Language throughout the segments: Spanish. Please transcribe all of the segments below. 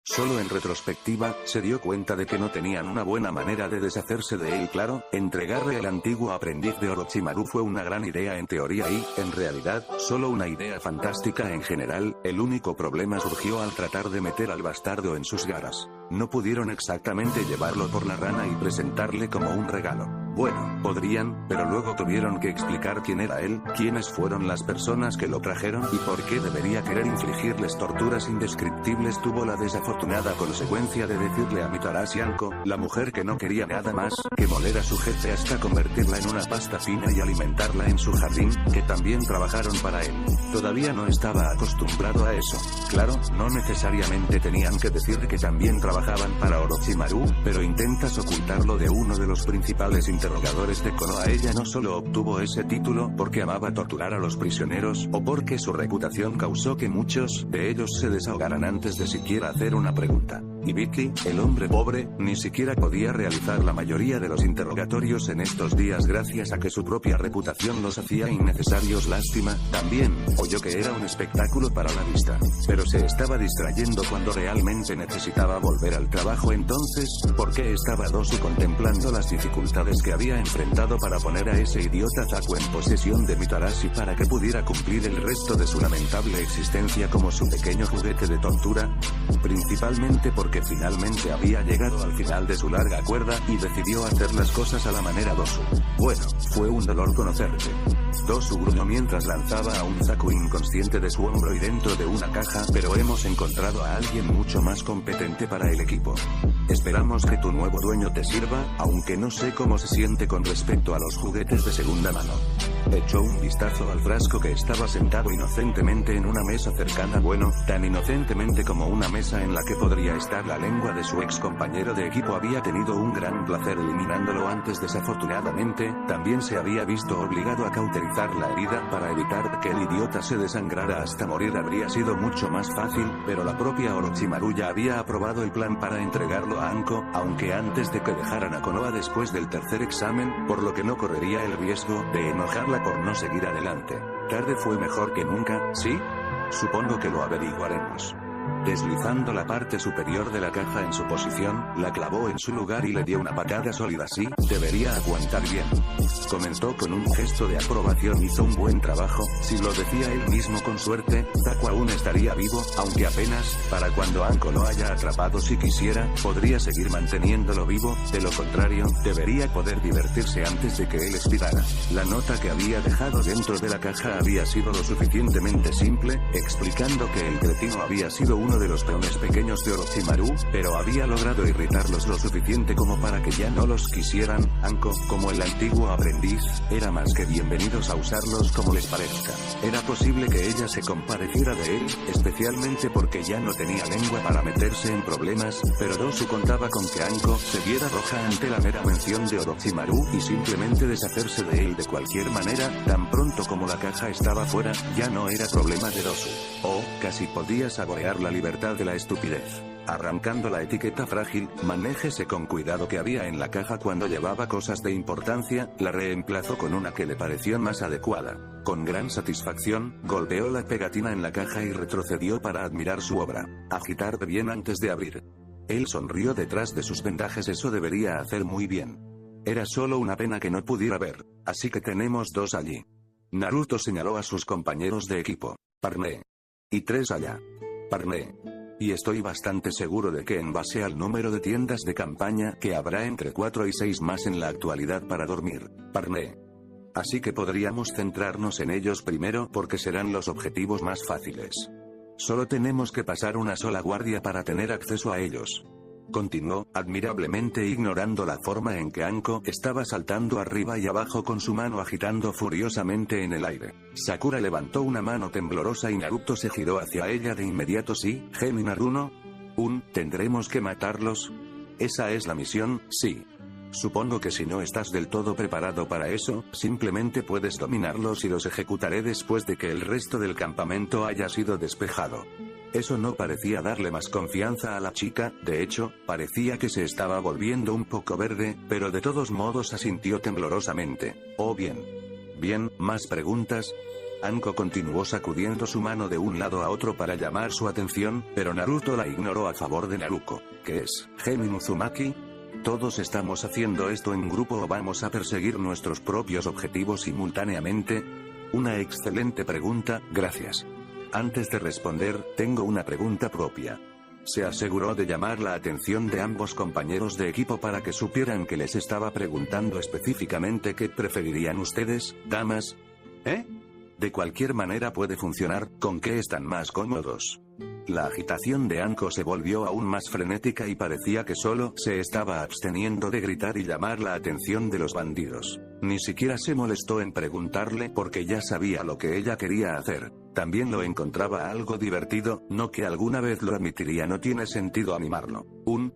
Solo en retrospectiva, se dio cuenta de que no tenían una buena manera de deshacerse de él. Claro, entregarle al antiguo aprendiz de Orochimaru fue una gran idea en teoría y, en realidad, solo una idea fantástica en general. El único problema surgió al tratar de meter al bastardo en sus garras. No pudieron exactamente llevarlo por la rana y presentarle como un regalo. Bueno, podrían, pero luego tuvieron que explicar quién era él, quiénes fueron las personas que lo trajeron y por qué debería querer infligirles torturas indescriptibles. Tuvo la desafortunada consecuencia de decirle a Mitarashi Anko, la mujer que no quería nada más que moler a su jefe hasta convertirla en una pasta fina y alimentarla en su jardín, que también trabajaron para él. Todavía no estaba acostumbrado a eso. Claro, no necesariamente tenían que decir que también trabajaban para Orochimaru, pero intentas ocultarlo de uno de los principales interrogadores de Konoha. Ella no solo obtuvo ese título porque amaba torturar a los prisioneros, o porque su reputación causó que muchos de ellos se desahogaran antes de siquiera hacer una pregunta. Ibiki, el hombre pobre, ni siquiera podía realizar la mayoría de los interrogatorios en estos días gracias a que su propia reputación los hacía innecesarios. Lástima, también, oyó que era un espectáculo para la vista. Pero se estaba distrayendo cuando realmente necesitaba volver al trabajo. Entonces, ¿por qué estaba Dosu contemplando las dificultades que había enfrentado para poner a ese idiota Zaku en posesión de Mitarashi para que pudiera cumplir el resto de su lamentable existencia como su pequeño juguete de tortura? Principalmente porque finalmente había llegado al final de su larga cuerda y decidió hacer las cosas a la manera Dosu. Bueno, fue un dolor conocerte. Dosu gruñó mientras lanzaba a un Zaku inconsciente de su hombro y dentro de una caja, pero hemos encontrado a alguien mucho más competente para el equipo. Esperamos que tu nuevo dueño te sirva, aunque no sé cómo se siente con respecto a los juguetes de segunda mano. Echó un vistazo al frasco que estaba sentado inocentemente en una mesa cercana. Bueno, tan inocentemente como una mesa en la que podría estar la lengua de su ex compañero de equipo. Había tenido un gran placer eliminándolo antes. Desafortunadamente, también se había visto obligado a cauterizar la herida para evitar que el idiota se desangrara hasta morir. Habría sido mucho más fácil, pero la propia Orochimaru ya había aprobado el plan para entregarlo a Anko, aunque antes de que dejaran a Konoha después del tercer examen, por lo que no correría el riesgo de enojarla por no seguir adelante. Tarde fue mejor que nunca, ¿sí? Supongo que lo averiguaremos. Deslizando la parte superior de la caja en su posición, la clavó en su lugar y le dio una patada sólida. Sí, debería aguantar bien. Comentó con un gesto de aprobación. Hizo un buen trabajo, si lo decía él mismo. Con suerte, Zaku aún estaría vivo, aunque apenas, para cuando Anko lo haya atrapado. Si quisiera, podría seguir manteniéndolo vivo, de lo contrario, debería poder divertirse antes de que él expirara. La nota que había dejado dentro de la caja había sido lo suficientemente simple, explicando que el cretino había sido uno de los peones pequeños de Orochimaru, pero había logrado irritarlos lo suficiente como para que ya no los quisieran. Anko, como el antiguo aprendiz, era más que bienvenidos a usarlos como les parezca. Era posible que ella se compadeciera de él, especialmente porque ya no tenía lengua para meterse en problemas, pero Dosu contaba con que Anko se viera roja ante la mera mención de Orochimaru y simplemente deshacerse de él de cualquier manera. Tan pronto como la caja estaba fuera, ya no era problema de Dosu. Oh, casi podía saborear la libertad de la estupidez. Arrancando la etiqueta frágil, manéjese con cuidado que había en la caja cuando llevaba cosas de importancia, la reemplazó con una que le pareció más adecuada. Con gran satisfacción, golpeó la pegatina en la caja y retrocedió para admirar su obra. Agitar bien antes de abrir. Él sonrió detrás de sus vendajes. Eso debería hacer muy bien. Era solo una pena que no pudiera ver. Así que tenemos dos allí. Naruto señaló a sus compañeros de equipo. Parné. Y 3 allá. Parné. Y estoy bastante seguro de que en base al número de tiendas de campaña que habrá entre 4 y 6 más en la actualidad para dormir. Parné. Así que podríamos centrarnos en ellos primero porque serán los objetivos más fáciles. Solo tenemos que pasar una sola guardia para tener acceso a ellos. Continuó, admirablemente ignorando la forma en que Anko estaba saltando arriba y abajo con su mano agitando furiosamente en el aire. Sakura levantó una mano temblorosa y Naruto se giró hacia ella de inmediato. Sí, Gen y Naruto. ¿Tendremos que matarlos? ¿Esa es la misión? Sí. Supongo que si no estás del todo preparado para eso, simplemente puedes dominarlos y los ejecutaré después de que el resto del campamento haya sido despejado. Eso no parecía darle más confianza a la chica, de hecho, parecía que se estaba volviendo un poco verde, pero de todos modos asintió temblorosamente. Oh bien. Bien, ¿más preguntas? Anko continuó sacudiendo su mano de un lado a otro para llamar su atención, pero Naruto la ignoró a favor de Naruko. ¿Qué es, Genin Uzumaki? ¿Todos estamos haciendo esto en grupo o vamos a perseguir nuestros propios objetivos simultáneamente? Una excelente pregunta, gracias. Antes de responder, tengo una pregunta propia. Se aseguró de llamar la atención de ambos compañeros de equipo para que supieran que les estaba preguntando específicamente qué preferirían ustedes, damas. De cualquier manera puede funcionar, ¿con qué están más cómodos? La agitación de Anko se volvió aún más frenética y parecía que solo se estaba absteniendo de gritar y llamar la atención de los bandidos. Ni siquiera se molestó en preguntarle porque ya sabía lo que ella quería hacer. También lo encontraba algo divertido, no que alguna vez lo admitiría, no tiene sentido animarlo.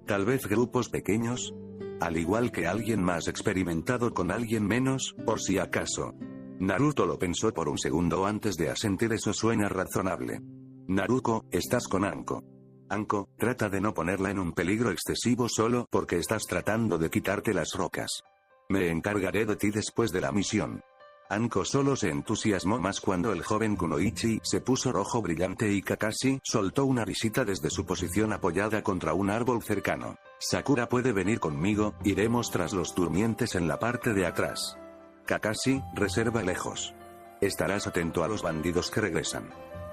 Tal vez grupos pequeños. Al igual que alguien más experimentado con alguien menos, por si acaso. Naruto lo pensó por un segundo antes de asentir. Eso suena razonable. Naruko, estás con Anko. Anko, trata de no ponerla en un peligro excesivo solo porque estás tratando de quitarte las rocas. Me encargaré de ti después de la misión. Anko solo se entusiasmó más cuando el joven Kunoichi se puso rojo brillante y Kakashi soltó una risita desde su posición apoyada contra un árbol cercano. Sakura puede venir conmigo, iremos tras los durmientes en la parte de atrás. Kakashi, reserva lejos. Estarás atento a los bandidos que regresan.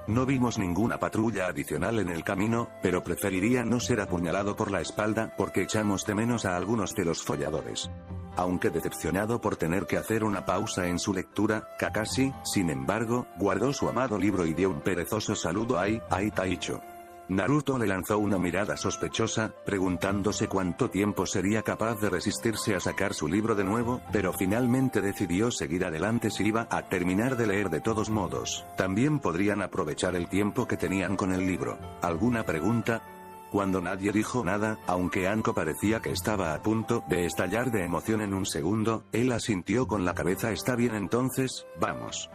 No vimos ninguna patrulla adicional en el camino, pero preferiría no ser apuñalado por la espalda porque echamos de menos a algunos de los folladores. Aunque decepcionado por tener que hacer una pausa en su lectura, Kakashi, sin embargo, guardó su amado libro y dio un perezoso saludo a Taicho. Naruto le lanzó una mirada sospechosa, preguntándose cuánto tiempo sería capaz de resistirse a sacar su libro de nuevo, pero finalmente decidió seguir adelante si iba a terminar de leer de todos modos. También podrían aprovechar el tiempo que tenían con el libro. ¿Alguna pregunta? Cuando nadie dijo nada, aunque Anko parecía que estaba a punto de estallar de emoción en un segundo, él asintió con la cabeza. Está bien, entonces, vamos.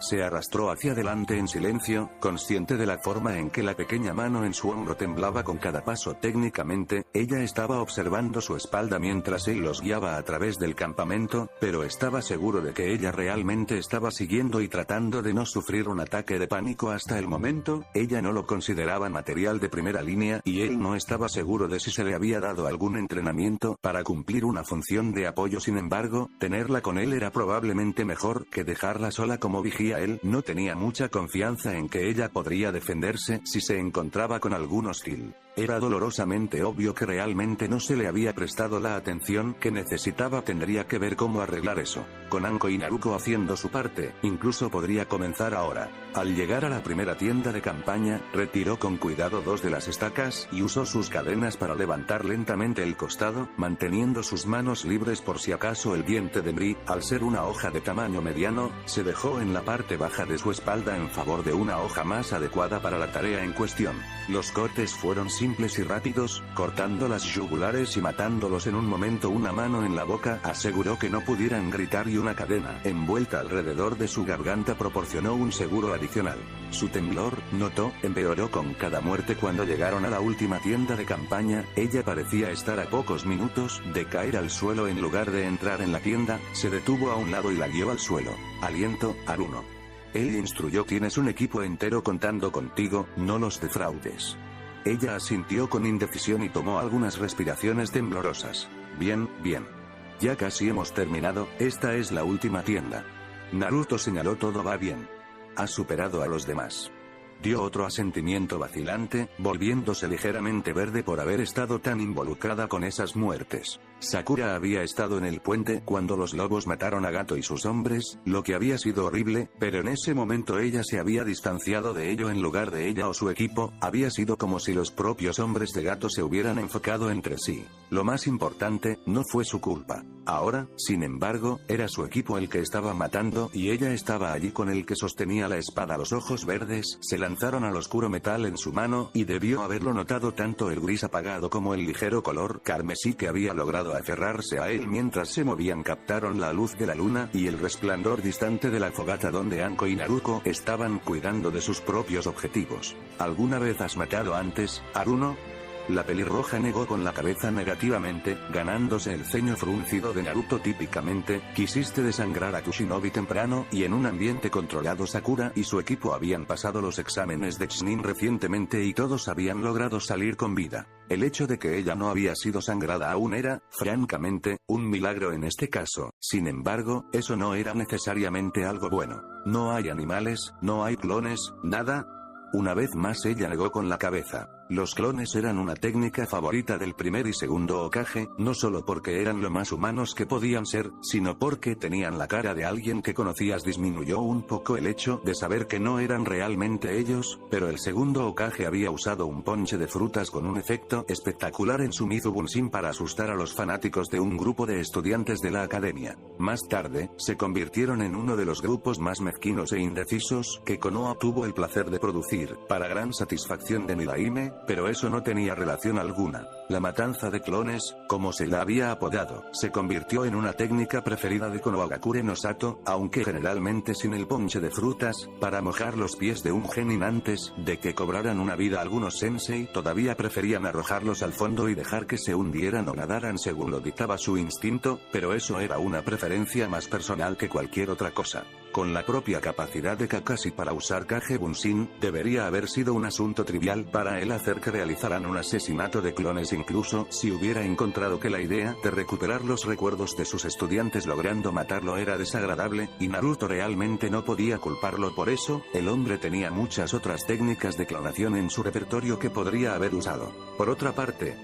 Se arrastró hacia adelante en silencio, consciente de la forma en que la pequeña mano en su hombro temblaba con cada paso. Técnicamente, ella estaba observando su espalda mientras él los guiaba a través del campamento, pero estaba seguro de que ella realmente estaba siguiendo y tratando de no sufrir un ataque de pánico. Hasta el momento, ella no lo consideraba material de primera línea y él no estaba seguro de si se le había dado algún entrenamiento para cumplir una función de apoyo. Sin embargo, tenerla con él era probablemente mejor que dejarla sola como vigía. Él no tenía mucha confianza en que ella podría defenderse si se encontraba con algún hostil. Era dolorosamente obvio que realmente no se le había prestado la atención que necesitaba. Tendría que ver cómo arreglar eso. Con Anko y Naruko haciendo su parte, incluso podría comenzar ahora. Al llegar a la primera tienda de campaña, retiró con cuidado dos de las estacas y usó sus cadenas para levantar lentamente el costado, manteniendo sus manos libres por si acaso el diente de Mri, al ser una hoja de tamaño mediano, se dejó en la parte baja de su espalda en favor de una hoja más adecuada para la tarea en cuestión. Los cortes fueron simples y rápidos, cortando las yugulares y matándolos en un momento. Una mano en la boca aseguró que no pudieran gritar y una cadena envuelta alrededor de su garganta proporcionó un seguro adicional. Su temblor, notó, empeoró con cada muerte. Cuando llegaron a la última tienda de campaña, ella parecía estar a pocos minutos de caer al suelo. En lugar de entrar en la tienda, se detuvo a un lado y la guió al suelo. Aliento, Aruno. Él instruyó: tienes un equipo entero contando contigo, no los defraudes. Ella asintió con indecisión y tomó algunas respiraciones temblorosas. Bien, bien. Ya casi hemos terminado, esta es la última tienda. Naruto señaló: todo va bien. Has superado a los demás. Dio otro asentimiento vacilante, volviéndose ligeramente verde por haber estado tan involucrada con esas muertes. Sakura había estado en el puente cuando los lobos mataron a Gato y sus hombres, lo que había sido horrible, pero en ese momento ella se había distanciado de ello. En lugar de ella o su equipo, había sido como si los propios hombres de Gato se hubieran enfocado entre sí. Lo más importante, no fue su culpa. Ahora, sin embargo, era su equipo el que estaba matando y ella estaba allí con el que sostenía la espada. Los ojos verdes se lanzaron al oscuro metal en su mano y debió haberlo notado. Tanto el gris apagado como el ligero color carmesí que había logrado aferrarse a él mientras se movían captaron la luz de la luna y el resplandor distante de la fogata donde Anko y Naruko estaban cuidando de sus propios objetivos. ¿Alguna vez has matado antes, Aruno? La pelirroja negó con la cabeza negativamente, ganándose el ceño fruncido de Naruto típicamente. Quisiste desangrar a tu shinobi temprano, y en un ambiente controlado. Sakura y su equipo habían pasado los exámenes de Chunin recientemente y todos habían logrado salir con vida. El hecho de que ella no había sido sangrada aún era, francamente, un milagro en este caso. Sin embargo, eso no era necesariamente algo bueno. No hay animales, no hay clones, nada. Una vez más ella negó con la cabeza. Los clones eran una técnica favorita del primer y segundo Hokage, no solo porque eran lo más humanos que podían ser, sino porque tenían la cara de alguien que conocías. Disminuyó un poco el hecho de saber que no eran realmente ellos, pero el segundo Hokage había usado un ponche de frutas con un efecto espectacular en su Mizu Bunshin para asustar a los fanáticos de un grupo de estudiantes de la academia. Más tarde, se convirtieron en uno de los grupos más mezquinos e indecisos que Konoha tuvo el placer de producir, para gran satisfacción de Miraime, pero eso no tenía relación alguna. La matanza de clones, como se la había apodado, se convirtió en una técnica preferida de Konohagakure no Sato, aunque generalmente sin el ponche de frutas, para mojar los pies de un genin antes de que cobraran una vida. Algunos sensei todavía preferían arrojarlos al fondo y dejar que se hundieran o nadaran según lo dictaba su instinto, pero eso era una preferencia más personal que cualquier otra cosa. Con la propia capacidad de Kakashi para usar Kage Bunshin, debería haber sido un asunto trivial para él hacer que realizaran un asesinato de clones, incluso si hubiera encontrado que la idea de recuperar los recuerdos de sus estudiantes logrando matarlo era desagradable, y Naruto realmente no podía culparlo por eso. El hombre tenía muchas otras técnicas de clonación en su repertorio que podría haber usado. Por otra parte,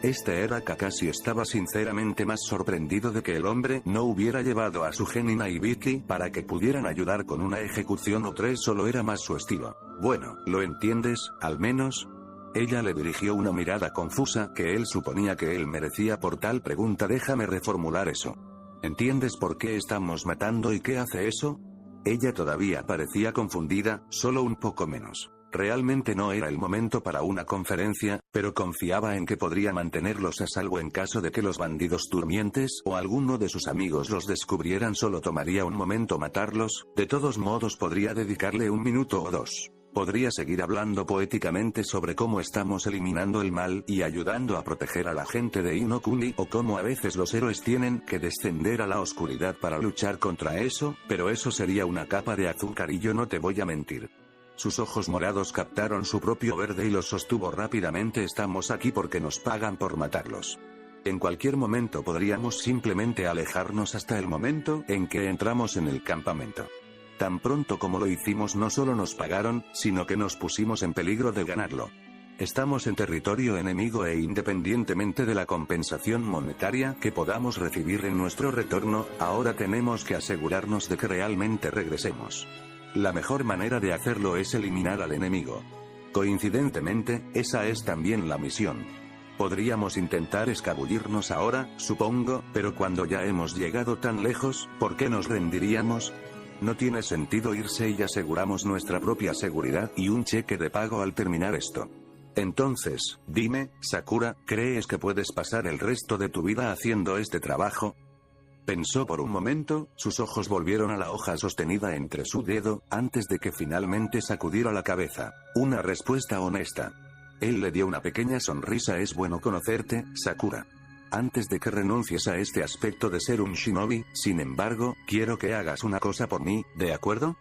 Kakashi estaba sinceramente más sorprendido de que el hombre no hubiera llevado a su genin a Ibiki para que pudieran ayudar con una ejecución o tres. Solo era más su estilo. Bueno, ¿lo entiendes, al menos? Ella le dirigió una mirada confusa que él suponía que él merecía por tal pregunta. Déjame reformular eso. ¿Entiendes por qué estamos matando y qué hace eso? Ella todavía parecía confundida, solo un poco menos. Realmente no era el momento para una conferencia, pero confiaba en que podría mantenerlos a salvo en caso de que los bandidos durmientes o alguno de sus amigos los descubrieran. Solo tomaría un momento matarlos. De todos modos podría dedicarle un minuto o dos. Podría seguir hablando poéticamente sobre cómo estamos eliminando el mal y ayudando a proteger a la gente de Inokuni, o cómo a veces los héroes tienen que descender a la oscuridad para luchar contra eso, pero eso sería una capa de azúcar y yo no te voy a mentir. Sus ojos morados captaron su propio verde y los sostuvo rápidamente. Estamos aquí porque nos pagan por matarlos. En cualquier momento podríamos simplemente alejarnos hasta el momento en que entramos en el campamento. Tan pronto como lo hicimos no solo nos pagaron, sino que nos pusimos en peligro de ganarlo. Estamos en territorio enemigo e independientemente de la compensación monetaria que podamos recibir en nuestro retorno, ahora tenemos que asegurarnos de que realmente regresemos. La mejor manera de hacerlo es eliminar al enemigo. Coincidentemente, esa es también la misión. Podríamos intentar escabullirnos ahora, supongo, pero cuando ya hemos llegado tan lejos, ¿por qué nos rendiríamos? No tiene sentido irse y aseguramos nuestra propia seguridad y un cheque de pago al terminar esto. Entonces, dime, Sakura, ¿crees que puedes pasar el resto de tu vida haciendo este trabajo? Pensó por un momento, sus ojos volvieron a la hoja sostenida entre su dedo, antes de que finalmente sacudiera la cabeza. Una respuesta honesta. Él le dio una pequeña sonrisa. Es bueno conocerte, Sakura. Antes de que renuncies a este aspecto de ser un shinobi, sin embargo, quiero que hagas una cosa por mí, ¿de acuerdo?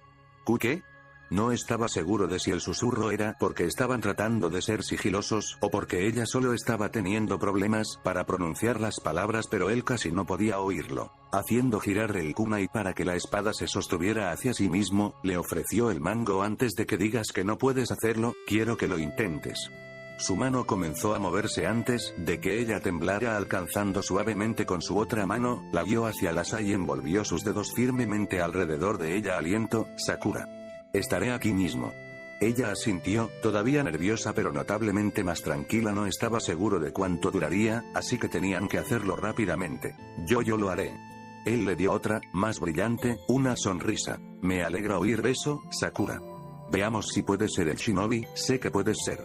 ¿Qué? No estaba seguro de si el susurro era porque estaban tratando de ser sigilosos o porque ella solo estaba teniendo problemas para pronunciar las palabras, pero él casi no podía oírlo. Haciendo girar el kunai para que la espada se sostuviera hacia sí mismo, le ofreció el mango. Antes de que digas que no puedes hacerlo, quiero que lo intentes. Su mano comenzó a moverse antes de que ella temblara, alcanzando suavemente con su otra mano, la guió hacia la y envolvió sus dedos firmemente alrededor de ella. Aliento, Sakura. Estaré aquí mismo. Ella asintió, todavía nerviosa pero notablemente más tranquila. No estaba seguro de cuánto duraría, así que tenían que hacerlo rápidamente. Yo lo haré. Él le dio otra, más brillante, una sonrisa. Me alegra oír eso, Sakura. Veamos si puedes ser el shinobi. Sé que puedes ser.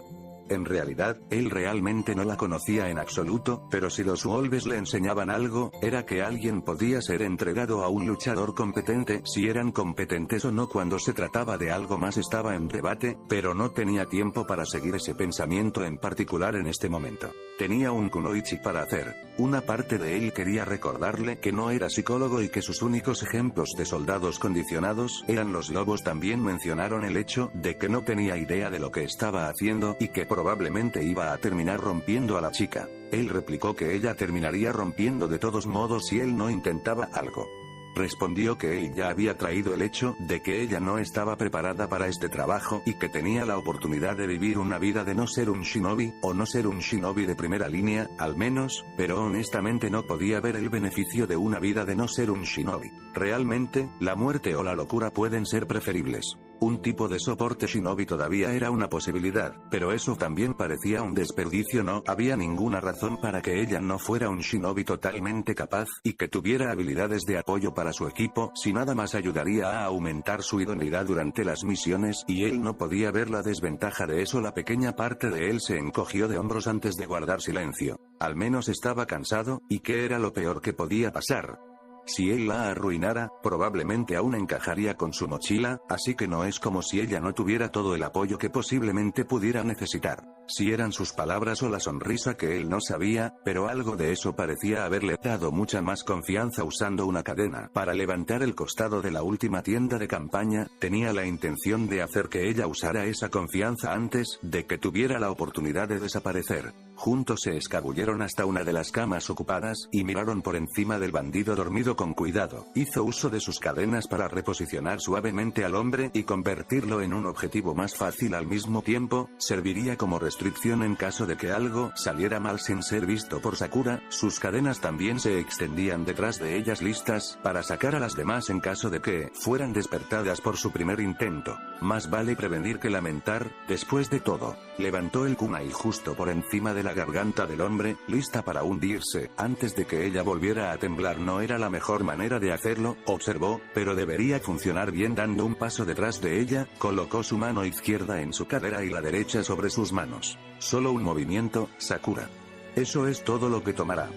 En realidad, él realmente no la conocía en absoluto, pero si los Wolves le enseñaban algo, era que alguien podía ser entregado a un luchador competente. Si eran competentes o no cuando se trataba de algo más estaba en debate, pero no tenía tiempo para seguir ese pensamiento en particular en este momento. Tenía un kunoichi para hacer. Una parte de él quería recordarle que no era psicólogo y que sus únicos ejemplos de soldados condicionados eran los lobos. También mencionaron el hecho de que no tenía idea de lo que estaba haciendo y que probablemente iba a terminar rompiendo a la chica. Él replicó que ella terminaría rompiendo de todos modos si él no intentaba algo. Respondió que él ya había traído el hecho de que ella no estaba preparada para este trabajo y que tenía la oportunidad de vivir una vida de no ser un shinobi, o no ser un shinobi de primera línea, al menos, pero honestamente no podía ver el beneficio de una vida de no ser un shinobi. Realmente, la muerte o la locura pueden ser preferibles. Un tipo de soporte shinobi todavía era una posibilidad, pero eso también parecía un desperdicio. No había ninguna razón para que ella no fuera un shinobi totalmente capaz, y que tuviera habilidades de apoyo para su equipo, si nada más ayudaría a aumentar su idoneidad durante las misiones, y él no podía ver la desventaja de eso. La pequeña parte de él se encogió de hombros antes de guardar silencio. Al menos estaba cansado, y ¿qué era lo peor que podía pasar? Si él la arruinara, probablemente aún encajaría con su mochila, así que no es como si ella no tuviera todo el apoyo que posiblemente pudiera necesitar. Si eran sus palabras o la sonrisa que él no sabía, pero algo de eso parecía haberle dado mucha más confianza. Usando una cadena para levantar el costado de la última tienda de campaña, tenía la intención de hacer que ella usara esa confianza antes de que tuviera la oportunidad de desaparecer. Juntos se escabulleron hasta una de las camas ocupadas y miraron por encima del bandido dormido con cuidado. Hizo uso de sus cadenas para reposicionar suavemente al hombre y convertirlo en un objetivo más fácil al mismo tiempo. Serviría como restricción en caso de que algo saliera mal sin ser visto por Sakura. Sus cadenas también se extendían detrás de ellas, listas para sacar a las demás en caso de que fueran despertadas por su primer intento. Más vale prevenir que lamentar. Después de todo, levantó el kunai justo por encima de la garganta del hombre, lista para hundirse, antes de que ella volviera a temblar. No era la mejor manera de hacerlo, observó, pero debería funcionar bien. Dando un paso detrás de ella, colocó su mano izquierda en su cadera y la derecha sobre sus manos. Solo un movimiento, Sakura. Eso es todo lo que tomará.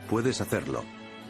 Puedes hacerlo.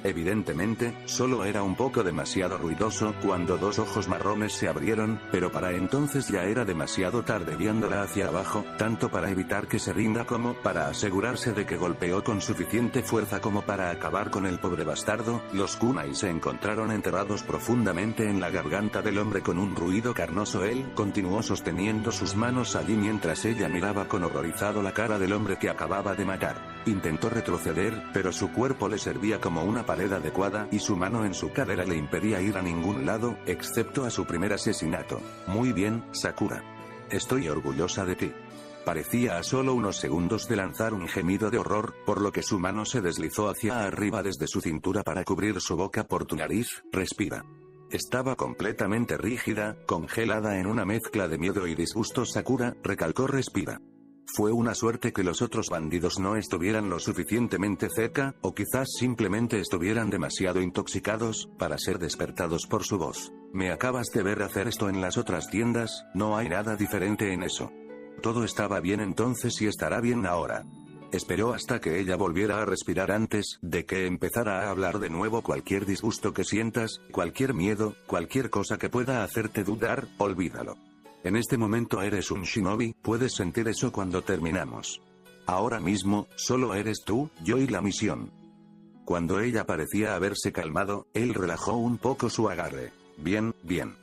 Evidentemente, solo era un poco demasiado ruidoso cuando dos ojos marrones se abrieron, pero para entonces ya era demasiado tarde. Viéndola hacia abajo, tanto para evitar que se rinda como para asegurarse de que golpeó con suficiente fuerza como para acabar con el pobre bastardo. Los kunai se encontraron enterrados profundamente en la garganta del hombre con un ruido carnoso. Él continuó sosteniendo sus manos allí mientras ella miraba con horrorizado la cara del hombre que acababa de matar. Intentó retroceder, pero su cuerpo le servía como una pared adecuada, y su mano en su cadera le impedía ir a ningún lado, excepto a su primer asesinato. Muy bien, Sakura. Estoy orgullosa de ti. Parecía a solo unos segundos de lanzar un gemido de horror, por lo que su mano se deslizó hacia arriba desde su cintura para cubrir su boca. Por tu nariz, respira. Estaba completamente rígida, congelada en una mezcla de miedo y disgusto. Sakura recalcó: respira. Fue una suerte que los otros bandidos no estuvieran lo suficientemente cerca, o quizás simplemente estuvieran demasiado intoxicados para ser despertados por su voz. Me acabas de ver hacer esto en las otras tiendas, no hay nada diferente en eso. Todo estaba bien entonces y estará bien ahora. Esperó hasta que ella volviera a respirar antes de que empezara a hablar de nuevo. Cualquier disgusto que sientas, cualquier miedo, cualquier cosa que pueda hacerte dudar, olvídalo. En este momento eres un shinobi, puedes sentir eso cuando terminamos. Ahora mismo, solo eres tú, yo y la misión. Cuando ella parecía haberse calmado, él relajó un poco su agarre. Bien, bien.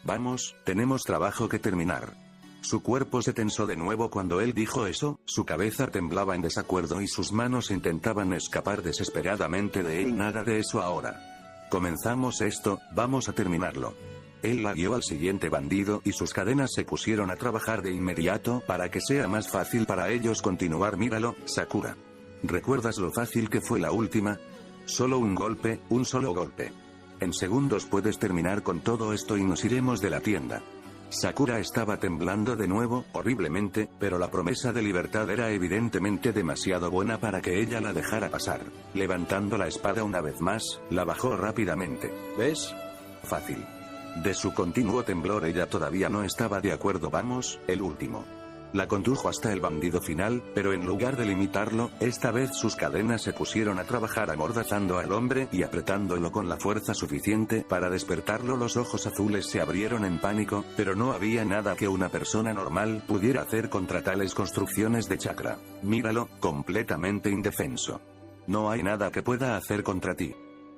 Vamos, tenemos trabajo que terminar. Su cuerpo se tensó de nuevo cuando él dijo eso, su cabeza temblaba en desacuerdo y sus manos intentaban escapar desesperadamente de él. Nada de eso ahora. Comenzamos esto, vamos a terminarlo. Él la guió al siguiente bandido y sus cadenas se pusieron a trabajar de inmediato para que sea más fácil para ellos continuar. Míralo, Sakura. ¿Recuerdas lo fácil que fue la última? Solo un golpe, un solo golpe. En segundos puedes terminar con todo esto y nos iremos de la tienda. Sakura estaba temblando de nuevo, horriblemente, pero la promesa de libertad era evidentemente demasiado buena para que ella la dejara pasar. Levantando la espada una vez más, la bajó rápidamente. ¿Ves? Fácil. De su continuo temblor ella todavía no estaba de acuerdo. Vamos, el último. La condujo hasta el bandido final, pero en lugar de limitarlo, esta vez sus cadenas se pusieron a trabajar amordazando al hombre y apretándolo con la fuerza suficiente para despertarlo. Los ojos azules se abrieron en pánico, pero no había nada que una persona normal pudiera hacer contra tales construcciones de chakra. Míralo, completamente indefenso. No hay nada que pueda hacer contra ti.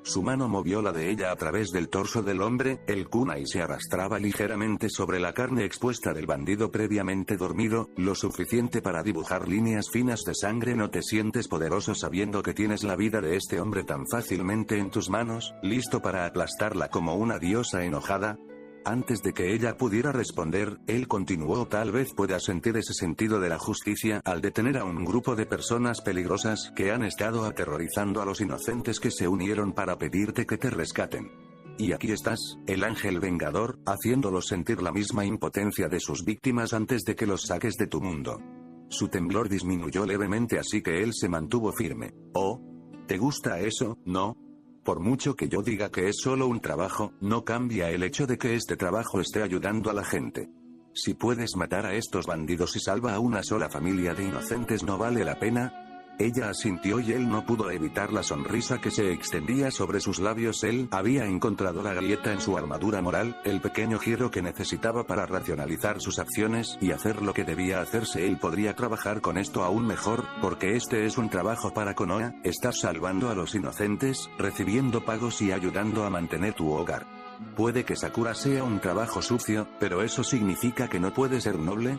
Su mano movió la de ella a través del torso del hombre, el kunai se arrastraba ligeramente sobre la carne expuesta del bandido previamente dormido, lo suficiente para dibujar líneas finas de sangre. ¿No te sientes poderoso sabiendo que tienes la vida de este hombre tan fácilmente en tus manos, listo para aplastarla como una diosa enojada? Antes de que ella pudiera responder, él continuó. Tal vez puedas sentir ese sentido de la justicia al detener a un grupo de personas peligrosas que han estado aterrorizando a los inocentes que se unieron para pedirte que te rescaten. Y aquí estás, el ángel vengador, haciéndolos sentir la misma impotencia de sus víctimas antes de que los saques de tu mundo. Su temblor disminuyó levemente, así que él se mantuvo firme. Oh, ¿te gusta eso, no? Por mucho que yo diga que es solo un trabajo, no cambia el hecho de que este trabajo esté ayudando a la gente. Si puedes matar a estos bandidos y salva a una sola familia de inocentes, ¿no vale la pena? Ella asintió y él no pudo evitar la sonrisa que se extendía sobre sus labios. Él había encontrado la grieta en su armadura moral, el pequeño giro que necesitaba para racionalizar sus acciones y hacer lo que debía hacerse. Él podría trabajar con esto aún mejor, porque este es un trabajo para Konoha. Estás salvando a los inocentes, recibiendo pagos y ayudando a mantener tu hogar. Puede que Sakura sea un trabajo sucio, pero ¿eso significa que no puede ser noble?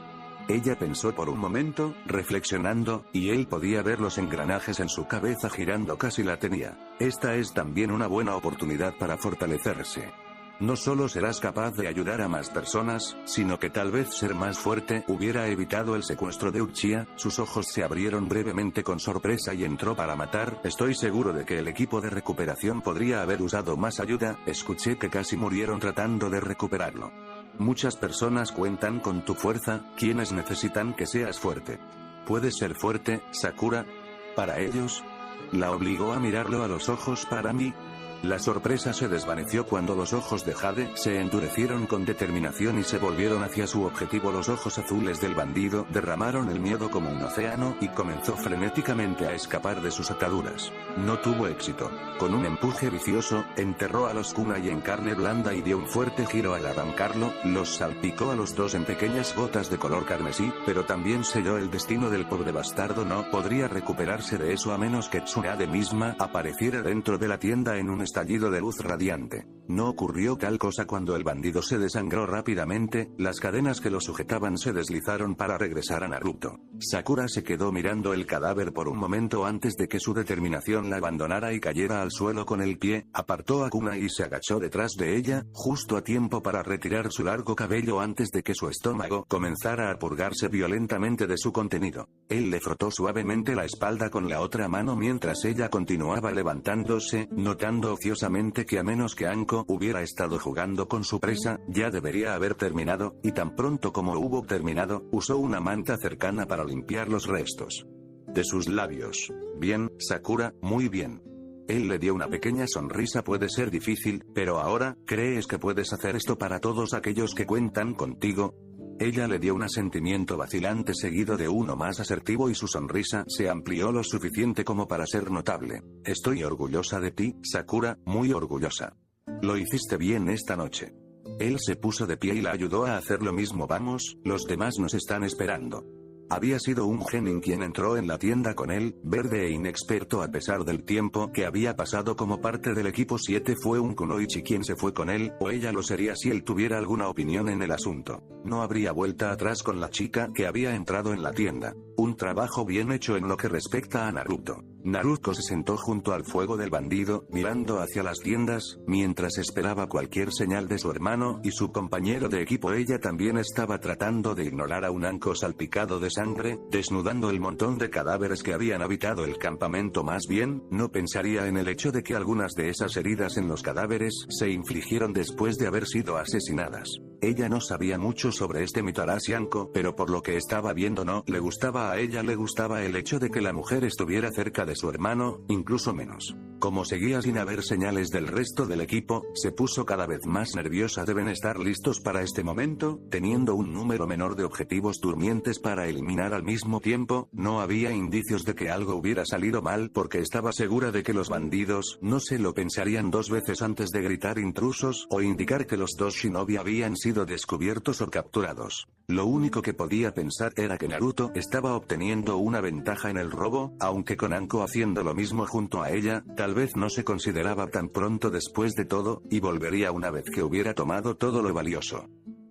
Ella pensó por un momento, reflexionando, y él podía ver los engranajes en su cabeza girando. Casi la tenía. Esta es también una buena oportunidad para fortalecerse. No solo serás capaz de ayudar a más personas, sino que tal vez ser más fuerte hubiera evitado el secuestro de Uchiha. Sus ojos se abrieron brevemente con sorpresa y entró para matar. Estoy seguro de que el equipo de recuperación podría haber usado más ayuda. Escuché que casi murieron tratando de recuperarlo. Muchas personas cuentan con tu fuerza, quienes necesitan que seas fuerte. ¿Puedes ser fuerte, Sakura? ¿Para ellos? La obligó a mirarlo a los ojos. ¿Para mí? La sorpresa se desvaneció cuando los ojos de Jade se endurecieron con determinación y se volvieron hacia su objetivo. Los ojos azules del bandido derramaron el miedo como un océano y comenzó frenéticamente a escapar de sus ataduras. No tuvo éxito. Con un empuje vicioso, enterró a los kunai en carne blanda y dio un fuerte giro al arrancarlo. Los salpicó a los dos en pequeñas gotas de color carmesí, pero también selló el destino del pobre bastardo. No podría recuperarse de eso a menos que Tsunade misma apareciera dentro de la tienda en un estallido de luz radiante. No ocurrió tal cosa cuando el bandido se desangró rápidamente. Las cadenas que lo sujetaban se deslizaron para regresar a Naruto. Sakura se quedó mirando el cadáver por un momento antes de que su determinación la abandonara y cayera al suelo con el pie. Apartó a Kunai y se agachó detrás de ella, justo a tiempo para retirar su largo cabello antes de que su estómago comenzara a purgarse violentamente de su contenido. Él le frotó suavemente la espalda con la otra mano mientras ella continuaba levantándose, notando ociosamente que a menos que Anko hubiera estado jugando con su presa, ya debería haber terminado, y tan pronto como hubo terminado, usó una manta cercana para limpiar los restos de sus labios. Bien, Sakura, muy bien. Él le dio una pequeña sonrisa. Puede ser difícil, pero ahora, ¿crees que puedes hacer esto para todos aquellos que cuentan contigo? Ella le dio un asentimiento vacilante seguido de uno más asertivo y su sonrisa se amplió lo suficiente como para ser notable. Estoy orgullosa de ti, Sakura, muy orgullosa. Lo hiciste bien esta noche. Él se puso de pie y la ayudó a hacer lo mismo. Vamos, los demás nos están esperando. Había sido un genin quien entró en la tienda con él, verde e inexperto a pesar del tiempo que había pasado como parte del equipo 7. Fue un kunoichi quien se fue con él, o ella lo sería si él tuviera alguna opinión en el asunto. No habría vuelta atrás con la chica que había entrado en la tienda. Un trabajo bien hecho en lo que respecta a Naruto. Naruto se sentó junto al fuego del bandido, mirando hacia las tiendas, mientras esperaba cualquier señal de su hermano y su compañero de equipo. Ella también estaba tratando de ignorar a un Anko salpicado de sangre, desnudando el montón de cadáveres que habían habitado el campamento. Más bien, no pensaría en el hecho de que algunas de esas heridas en los cadáveres se infligieron después de haber sido asesinadas. Ella no sabía mucho sobre este Mitarashi Anko, pero por lo que estaba viendo no le gustaba a ella. Le gustaba el hecho de que la mujer estuviera cerca de su hermano, incluso menos. Como seguía sin haber señales del resto del equipo, se puso cada vez más nerviosa. Deben estar listos para este momento, teniendo un número menor de objetivos durmientes para eliminar al mismo tiempo. No había indicios de que algo hubiera salido mal porque estaba segura de que los bandidos no se lo pensarían dos veces antes de gritar intrusos o indicar que los dos shinobi habían sido descubiertos o capturados. Lo único que podía pensar era que Naruto estaba obteniendo una ventaja en el robo, aunque con Anko haciendo lo mismo junto a ella, tal vez no se consideraba tan pronto después de todo, y volvería una vez que hubiera tomado todo lo valioso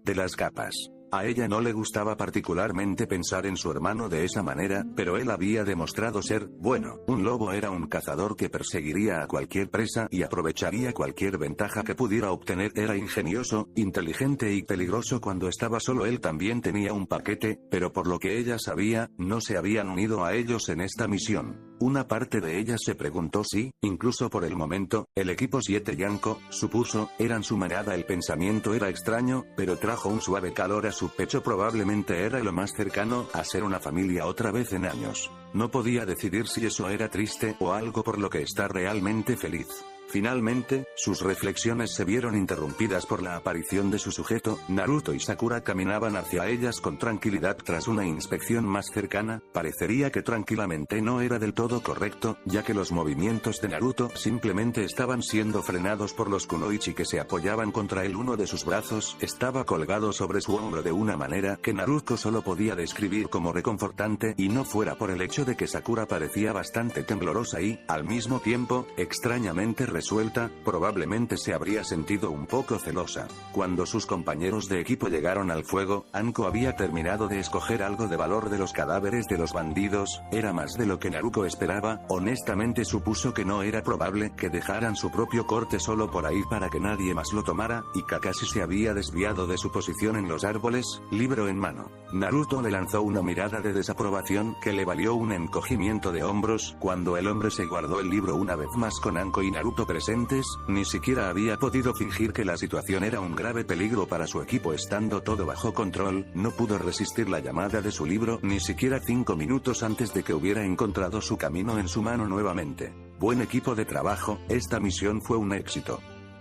de las capas. A ella no le gustaba particularmente pensar en su hermano de esa manera, pero él había demostrado ser, bueno, un lobo. Era un cazador que perseguiría a cualquier presa y aprovecharía cualquier ventaja que pudiera obtener. Era ingenioso, inteligente y peligroso cuando estaba solo. Él también tenía un paquete, pero por lo que ella sabía, no se habían unido a ellos en esta misión. Una parte de ella se preguntó si, incluso por el momento, el equipo 7 y Anko, supuso, eran su manada. El pensamiento era extraño, pero trajo un suave calor a su pecho. Probablemente era lo más cercano a ser una familia otra vez en años. No podía decidir si eso era triste o algo por lo que estar realmente feliz. Finalmente, sus reflexiones se vieron interrumpidas por la aparición de su sujeto. Naruto y Sakura caminaban hacia ellas con tranquilidad. Tras una inspección más cercana, parecería que tranquilamente no era del todo correcto, ya que los movimientos de Naruto simplemente estaban siendo frenados por los kunoichi que se apoyaban contra él. Uno de sus brazos estaba colgado sobre su hombro de una manera que Naruto solo podía describir como reconfortante, y no fuera por el hecho de que Sakura parecía bastante temblorosa y, al mismo tiempo, extrañamente resuelta, probablemente se habría sentido un poco celosa. Cuando sus compañeros de equipo llegaron al fuego, Anko había terminado de escoger algo de valor de los cadáveres de los bandidos. Era más de lo que Naruto esperaba. Honestamente supuso que no era probable que dejaran su propio corte solo por ahí para que nadie más lo tomara, y Kakashi se había desviado de su posición en los árboles, libro en mano. Naruto le lanzó una mirada de desaprobación que le valió un encogimiento de hombros. Cuando el hombre se guardó el libro una vez más con Anko y Naruto presentes, ni siquiera había podido fingir que la situación era un grave peligro para su equipo. Estando todo bajo control, no pudo resistir la llamada de su libro, ni siquiera 5 minutos antes de que hubiera encontrado su camino en su mano nuevamente. Buen equipo de trabajo, esta misión fue un éxito.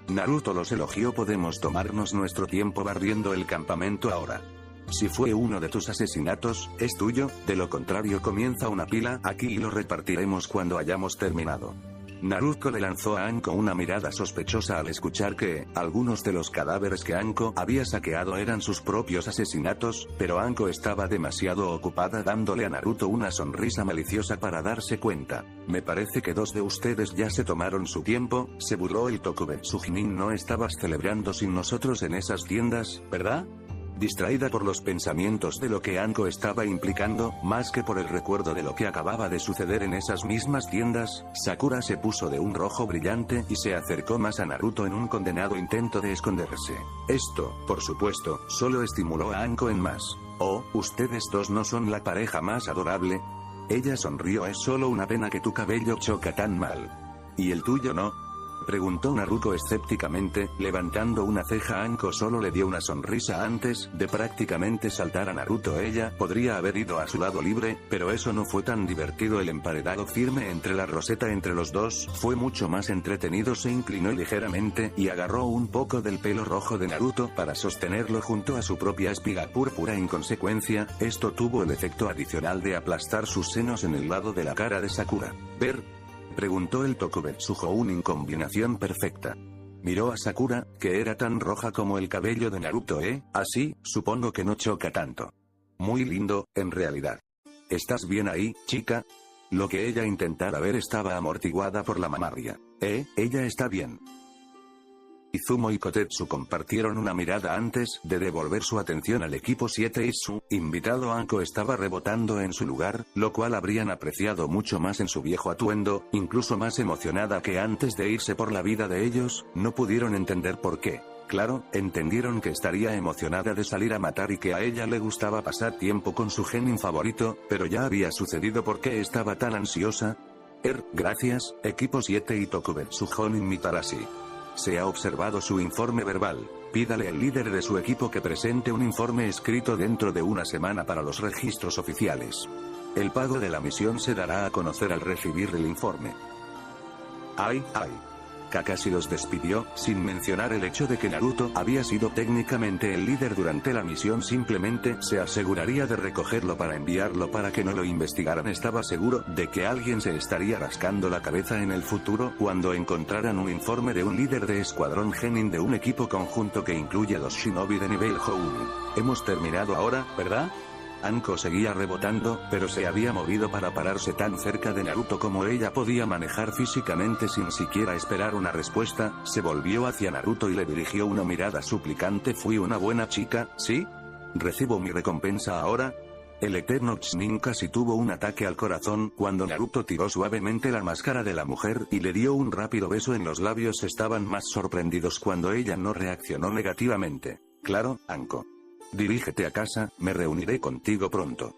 Naruto los elogió. Podemos tomarnos nuestro tiempo barriendo el campamento ahora. Si fue uno de tus asesinatos, es tuyo, de lo contrario comienza una pila aquí y lo repartiremos cuando hayamos terminado. Naruto le lanzó a Anko una mirada sospechosa al escuchar que algunos de los cadáveres que Anko había saqueado eran sus propios asesinatos, pero Anko estaba demasiado ocupada dándole a Naruto una sonrisa maliciosa para darse cuenta. Me parece que 2 de ustedes ya se tomaron su tiempo, se burló el Tokubetsu Jonin. No estabas celebrando sin nosotros en esas tiendas, ¿verdad? Distraída por los pensamientos de lo que Anko estaba implicando, más que por el recuerdo de lo que acababa de suceder en esas mismas tiendas, Sakura se puso de un rojo brillante y se acercó más a Naruto en un condenado intento de esconderse. Esto, por supuesto, solo estimuló a Anko en más. Oh, ustedes dos no son la pareja más adorable. Ella sonrió. Es solo una pena que tu cabello choca tan mal. ¿Y el tuyo no? Preguntó Naruto escépticamente, levantando una ceja. Anko solo le dio una sonrisa antes de prácticamente saltar a Naruto. Ella podría haber ido a su lado libre, pero eso no fue tan divertido. El emparedado firme entre la roseta entre los dos fue mucho más entretenido. Se inclinó ligeramente y agarró un poco del pelo rojo de Naruto para sostenerlo junto a su propia espiga púrpura. En consecuencia, esto tuvo el efecto adicional de aplastar sus senos en el lado de la cara de Sakura. ¿Ver? Preguntó el Tokubetsu Jonin en combinación perfecta. Miró a Sakura, que era tan roja como el cabello de Naruto. Así, supongo que no choca tanto. Muy lindo, en realidad. ¿Estás bien ahí, chica? Lo que ella intentara ver estaba amortiguada por la mamarria. Ella está bien. Izumo y Kotetsu compartieron una mirada antes de devolver su atención al equipo 7 y su invitado Anko estaba rebotando en su lugar, lo cual habrían apreciado mucho más en su viejo atuendo, incluso más emocionada que antes de irse por la vida de ellos. No pudieron entender por qué. Claro, entendieron que estaría emocionada de salir a matar y que a ella le gustaba pasar tiempo con su genin favorito, pero ya había sucedido. ¿Por qué estaba tan ansiosa? Gracias, equipo 7 y Tokubetsu Jonin Mitarashi. Se ha observado su informe verbal. Pídale al líder de su equipo que presente un informe escrito dentro de una semana para los registros oficiales. El pago de la misión se dará a conocer al recibir el informe. ¡Ay, ay! Kakashi los despidió, sin mencionar el hecho de que Naruto había sido técnicamente el líder durante la misión. Simplemente se aseguraría de recogerlo para enviarlo para que no lo investigaran. Estaba seguro de que alguien se estaría rascando la cabeza en el futuro cuando encontraran un informe de un líder de escuadrón genin de un equipo conjunto que incluye 2 shinobi de nivel Hounin. Hemos terminado ahora, ¿verdad? Anko seguía rebotando, pero se había movido para pararse tan cerca de Naruto como ella podía manejar físicamente sin siquiera esperar una respuesta. Se volvió hacia Naruto y le dirigió una mirada suplicante. ¿Fui una buena chica, sí? ¿Recibo mi recompensa ahora? El eterno Chunin casi tuvo un ataque al corazón cuando Naruto tiró suavemente la máscara de la mujer y le dio un rápido beso en los labios. Estaban más sorprendidos cuando ella no reaccionó negativamente. Claro, Anko. Dirígete a casa, me reuniré contigo pronto.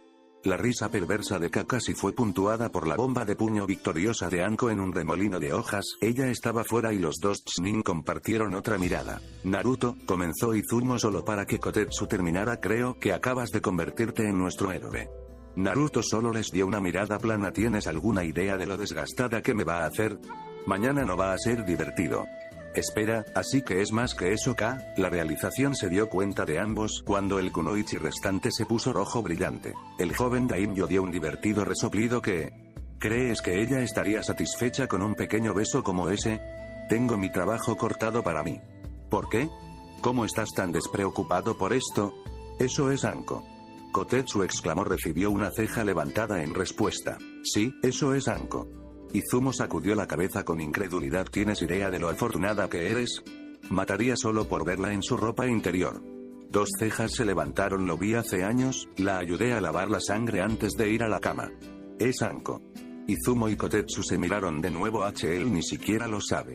La risa perversa de Kakashi fue puntuada por la bomba de puño victoriosa de Anko en un remolino de hojas. Ella estaba fuera y los dos Chunin compartieron otra mirada. Naruto, comenzó Izumo solo para que Kotetsu terminara. Creo que acabas de convertirte en nuestro héroe. Naruto solo les dio una mirada plana. ¿Tienes alguna idea de lo desgastada que me va a hacer? Mañana no va a ser divertido. Espera, así que es más que eso. La realización se dio cuenta de ambos cuando el kunoichi restante se puso rojo brillante. El joven Daimyo dio un divertido resoplido. ¿Crees que ella estaría satisfecha con un pequeño beso como ese? Tengo mi trabajo cortado para mí. ¿Por qué? ¿Cómo estás tan despreocupado por esto? Eso es Anko. Kotetsu exclamó. Recibió una ceja levantada en respuesta. Sí, eso es Anko. Izumo sacudió la cabeza con incredulidad. ¿Tienes idea de lo afortunada que eres? Mataría solo por verla en su ropa interior. 2 cejas se levantaron. Lo vi hace años, la ayudé a lavar la sangre antes de ir a la cama. Es Anko. Izumo y Kotetsu se miraron de nuevo. Él ni siquiera lo sabe.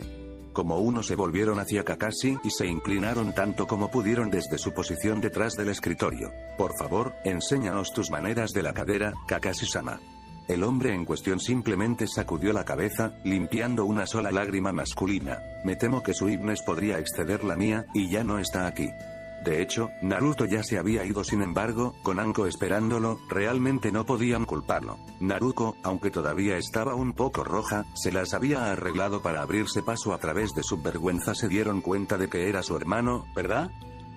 Como uno se volvieron hacia Kakashi y se inclinaron tanto como pudieron desde su posición detrás del escritorio. Por favor, enséñanos tus maneras de la cadera, Kakashi-sama. El hombre en cuestión simplemente sacudió la cabeza, limpiando una sola lágrima masculina. Me temo que su himnes podría exceder la mía, y ya no está aquí. De hecho, Naruto ya se había ido. Sin embargo, con Anko esperándolo, realmente no podían culparlo. Naruto, aunque todavía estaba un poco roja, se las había arreglado para abrirse paso a través de su vergüenza. Se dieron cuenta de que era su hermano, ¿verdad?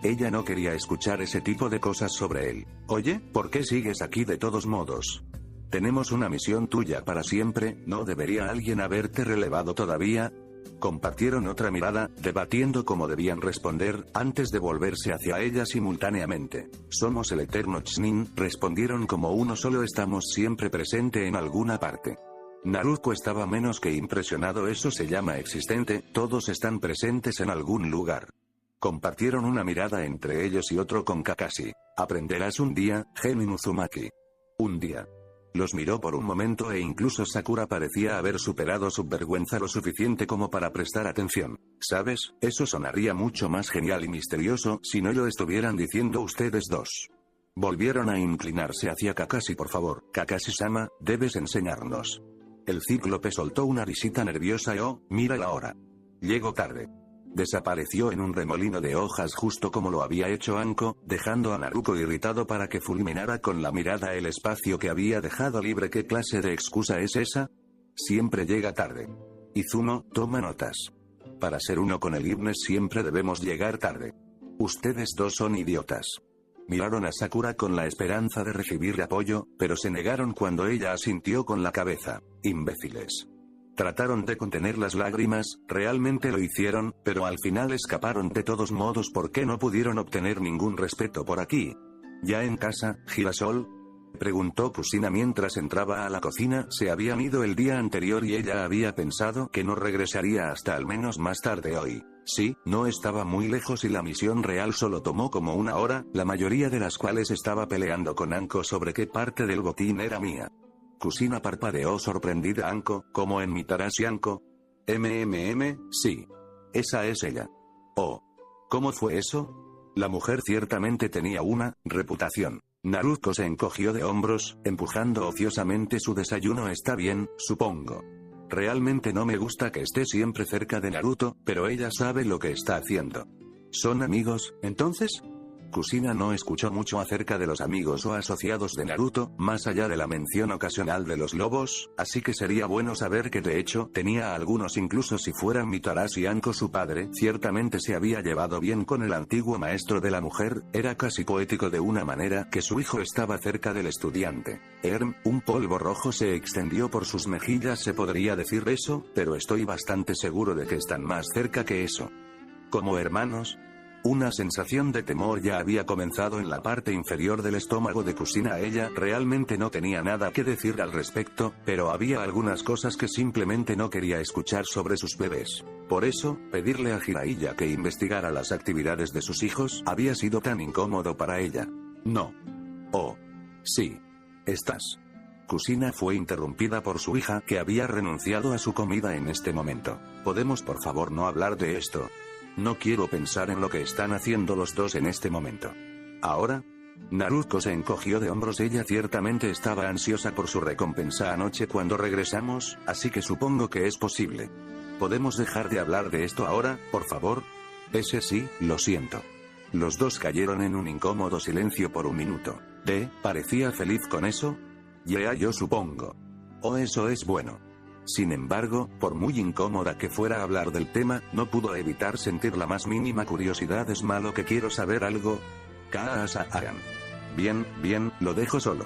Ella no quería escuchar ese tipo de cosas sobre él. Oye, ¿por qué sigues aquí de todos modos? Tenemos una misión tuya para siempre. ¿No debería alguien haberte relevado todavía? Compartieron otra mirada, debatiendo cómo debían responder, antes de volverse hacia ella simultáneamente. Somos el eterno Chunin, respondieron como uno solo. Estamos siempre presente en alguna parte. Naruto estaba menos que impresionado. Eso se llama existente, todos están presentes en algún lugar. Compartieron una mirada entre ellos y otro con Kakashi. Aprenderás un día, Genin Uzumaki. Un día. Los miró por un momento e incluso Sakura parecía haber superado su vergüenza lo suficiente como para prestar atención. ¿Sabes? Eso sonaría mucho más genial y misterioso si no lo estuvieran diciendo ustedes dos. Volvieron a inclinarse hacia Kakashi. Por favor, Kakashi-sama, debes enseñarnos. El cíclope soltó una risita nerviosa. Oh, mira la hora. Llego tarde. Desapareció en un remolino de hojas justo como lo había hecho Anko, dejando a Naruto irritado para que fulminara con la mirada el espacio que había dejado libre. ¿Qué clase de excusa es esa? Siempre llega tarde. Izumo, toma notas. Para ser uno con el himnes siempre debemos llegar tarde. Ustedes dos son idiotas. Miraron a Sakura con la esperanza de recibir apoyo, pero se negaron cuando ella asintió con la cabeza. Imbéciles. Trataron de contener las lágrimas, realmente lo hicieron, pero al final escaparon de todos modos. ¿Por qué no pudieron obtener ningún respeto por aquí? ¿Ya en casa, Girasol? Preguntó Kusina mientras entraba a la cocina. Se habían ido el día anterior y ella había pensado que no regresaría hasta al menos más tarde hoy. Sí, no estaba muy lejos y la misión real solo tomó como 1 hora, la mayoría de las cuales estaba peleando con Anko sobre qué parte del botín era mía. Kusina parpadeó sorprendida. Anko, ¿cómo imitarás a Anko? Sí. Esa es ella. Oh. ¿Cómo fue eso? La mujer ciertamente tenía una reputación. Naruto se encogió de hombros, empujando ociosamente su desayuno. Está bien, supongo. Realmente no me gusta que esté siempre cerca de Naruto, pero ella sabe lo que está haciendo. ¿Son amigos, entonces? Kushina no escuchó mucho acerca de los amigos o asociados de Naruto, más allá de la mención ocasional de los lobos, así que sería bueno saber que de hecho tenía a algunos incluso si fueran Mitarashi Anko su padre, ciertamente se había llevado bien con el antiguo maestro de la mujer, era casi poético de una manera que su hijo estaba cerca del estudiante. Un polvo rojo se extendió por sus mejillas, se podría decir eso, pero estoy bastante seguro de que están más cerca que eso. ¿Como hermanos? Una sensación de temor ya había comenzado en la parte inferior del estómago de Kushina. Ella realmente no tenía nada que decir al respecto, pero había algunas cosas que simplemente no quería escuchar sobre sus bebés. Por eso, pedirle a Jiraiya que investigara las actividades de sus hijos había sido tan incómodo para ella. No. Oh. Sí. Estás. Kushina fue interrumpida por su hija, que había renunciado a su comida en este momento. ¿Podemos por favor no hablar de esto? No quiero pensar en lo que están haciendo los dos en este momento. ¿Ahora? Naruto se encogió de hombros. Ella ciertamente estaba ansiosa por su recompensa anoche cuando regresamos, así que supongo que es posible. ¿Podemos dejar de hablar de esto ahora, por favor? Ese sí, lo siento. Los dos cayeron en un incómodo silencio por un minuto. ¿Parecía feliz con eso? Ya, yo supongo. Oh, eso es bueno. Sin embargo, por muy incómoda que fuera hablar del tema, no pudo evitar sentir la más mínima curiosidad. ¿Es malo que quiero saber algo? Hagan. Bien, lo dejo solo.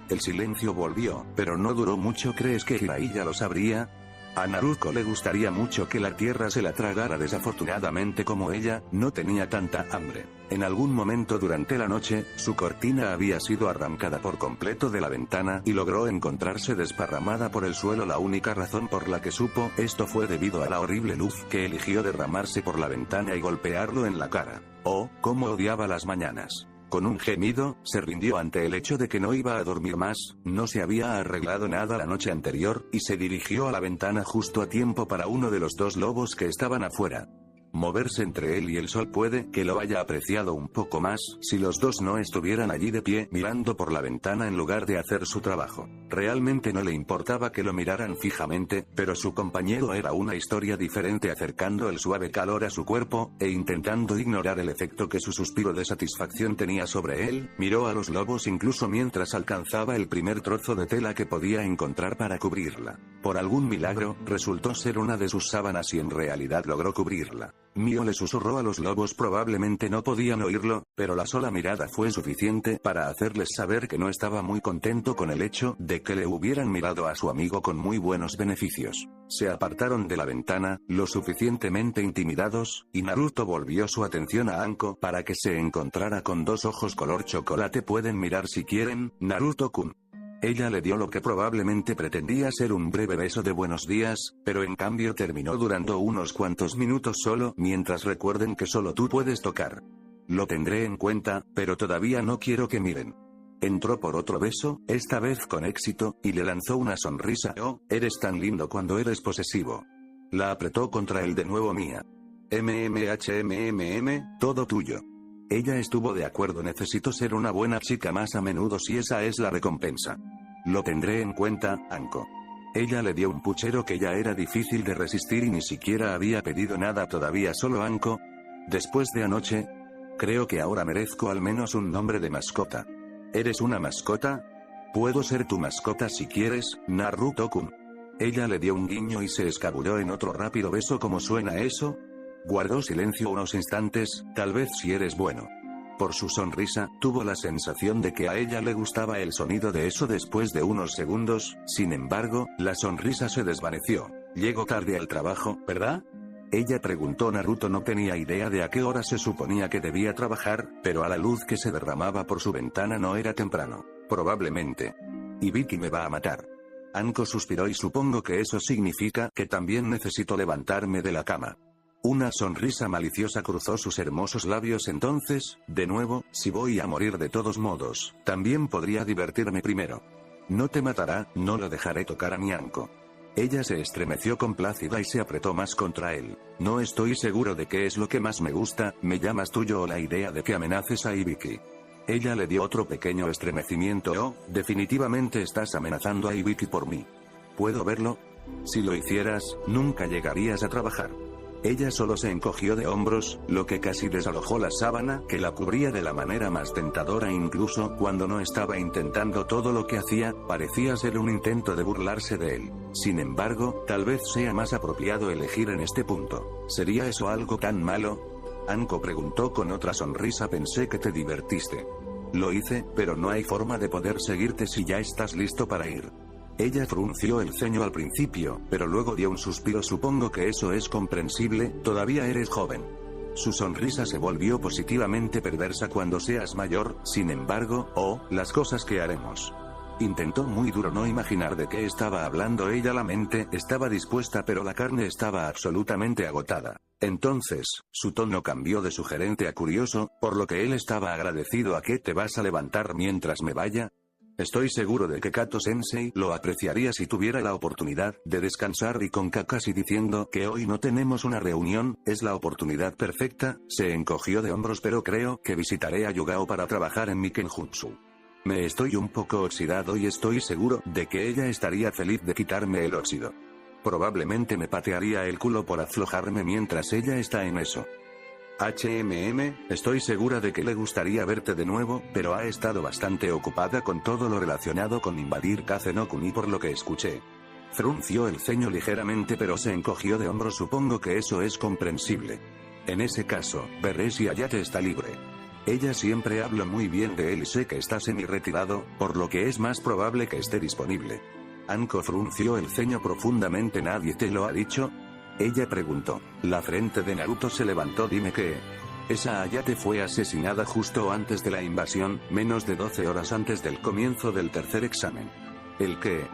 El silencio volvió, pero no duró mucho. ¿Crees que Jiraiya lo sabría? A Naruto le gustaría mucho que la tierra se la tragara. Desafortunadamente, como ella no tenía tanta hambre. En algún momento durante la noche, su cortina había sido arrancada por completo de la ventana y logró encontrarse desparramada por el suelo. La única razón por la que supo esto fue debido a la horrible luz que eligió derramarse por la ventana y golpearlo en la cara. Oh, cómo odiaba las mañanas. Con un gemido, se rindió ante el hecho de que no iba a dormir más, no se había arreglado nada la noche anterior, y se dirigió a la ventana justo a tiempo para uno de los dos lobos que estaban afuera. Moverse entre él y el sol puede que lo haya apreciado un poco más si los dos no estuvieran allí de pie mirando por la ventana en lugar de hacer su trabajo. Realmente no le importaba que lo miraran fijamente, pero su compañero era una historia diferente, acercando el suave calor a su cuerpo e intentando ignorar el efecto que su suspiro de satisfacción tenía sobre él. Miró a los lobos incluso mientras alcanzaba el primer trozo de tela que podía encontrar para cubrirla. Por algún milagro, resultó ser una de sus sábanas y en realidad logró cubrirla. Mio le susurró a los lobos. Probablemente no podían oírlo, pero la sola mirada fue suficiente para hacerles saber que no estaba muy contento con el hecho de que le hubieran mirado a su amigo con muy buenos beneficios. Se apartaron de la ventana, lo suficientemente intimidados, y Naruto volvió su atención a Anko para que se encontrara con dos ojos color chocolate. Pueden mirar si quieren, Naruto-kun. Ella le dio lo que probablemente pretendía ser un breve beso de buenos días, pero en cambio terminó durando unos cuantos minutos solo. Mientras recuerden que solo tú puedes tocar. Lo tendré en cuenta, pero todavía no quiero que miren. Entró por otro beso, esta vez con éxito, y le lanzó una sonrisa. Oh, eres tan lindo cuando eres posesivo. La apretó contra él de nuevo. Mía. Todo tuyo. Ella estuvo de acuerdo. Necesito ser una buena chica más a menudo si esa es la recompensa. Lo tendré en cuenta, Anko. Ella le dio un puchero que ya era difícil de resistir y ni siquiera había pedido nada todavía. Solo Anko. Después de anoche, creo que ahora merezco al menos un nombre de mascota. ¿Eres una mascota? Puedo ser tu mascota si quieres, Naruto-kun. Ella le dio un guiño y se escabulló en otro rápido beso. ¿Cómo suena eso? Guardó silencio unos instantes. Tal vez si eres bueno. Por su sonrisa, tuvo la sensación de que a ella le gustaba el sonido de eso. Después de unos segundos, sin embargo, la sonrisa se desvaneció. Llego tarde al trabajo, ¿verdad? Ella preguntó. Naruto no tenía idea de a qué hora se suponía que debía trabajar, pero a la luz que se derramaba por su ventana no era temprano. Probablemente. Y Vicky me va a matar. Anko suspiró. Y supongo que eso significa que también necesito levantarme de la cama. Una sonrisa maliciosa cruzó sus hermosos labios. Entonces, de nuevo, si voy a morir de todos modos, también podría divertirme primero. No te matará, no lo dejaré tocar a mi Anko. Ella se estremeció complacida y se apretó más contra él. No estoy seguro de qué es lo que más me gusta, me llamas tuyo o la idea de que amenaces a Ibiki. Ella le dio otro pequeño estremecimiento. Oh, definitivamente estás amenazando a Ibiki por mí. ¿Puedo verlo? Si lo hicieras, nunca llegarías a trabajar. Ella solo se encogió de hombros, lo que casi desalojó la sábana que la cubría de la manera más tentadora. Incluso cuando no estaba intentando, todo lo que hacía parecía ser un intento de burlarse de él. Sin embargo, tal vez sea más apropiado elegir en este punto. ¿Sería eso algo tan malo? Anko preguntó con otra sonrisa. Pensé que te divertiste. Lo hice, pero no hay forma de poder seguirte si ya estás listo para ir. Ella frunció el ceño al principio, pero luego dio un suspiro. Supongo que eso es comprensible, todavía eres joven. Su sonrisa se volvió positivamente perversa. Cuando seas mayor, sin embargo, las cosas que haremos. Intentó muy duro no imaginar de qué estaba hablando ella. La mente estaba dispuesta, pero la carne estaba absolutamente agotada. Entonces, su tono cambió de sugerente a curioso, por lo que él estaba agradecido. ¿A qué te vas a levantar mientras me vaya? Estoy seguro de que Kato-sensei lo apreciaría si tuviera la oportunidad de descansar. Y con Kakashi diciendo que hoy no tenemos una reunión, es la oportunidad perfecta. Se encogió de hombros. Pero creo que visitaré a Yugao para trabajar en mi Kenjutsu. Me estoy un poco oxidado y estoy seguro de que ella estaría feliz de quitarme el óxido. Probablemente me patearía el culo por aflojarme mientras ella está en eso. Estoy segura de que le gustaría verte de nuevo, pero ha estado bastante ocupada con todo lo relacionado con invadir Kaze no Kuni por lo que escuché. Frunció el ceño ligeramente pero se encogió de hombros. Supongo que eso es comprensible. En ese caso, veré si Hayate está libre. Ella siempre habla muy bien de él y sé que está semi-retirado, por lo que es más probable que esté disponible. Anko frunció el ceño profundamente. ¿Nadie te lo ha dicho? Ella preguntó. La frente de Naruto se levantó. Dime que... Esa Hayate fue asesinada justo antes de la invasión, menos de 12 horas antes del comienzo del tercer examen. El que...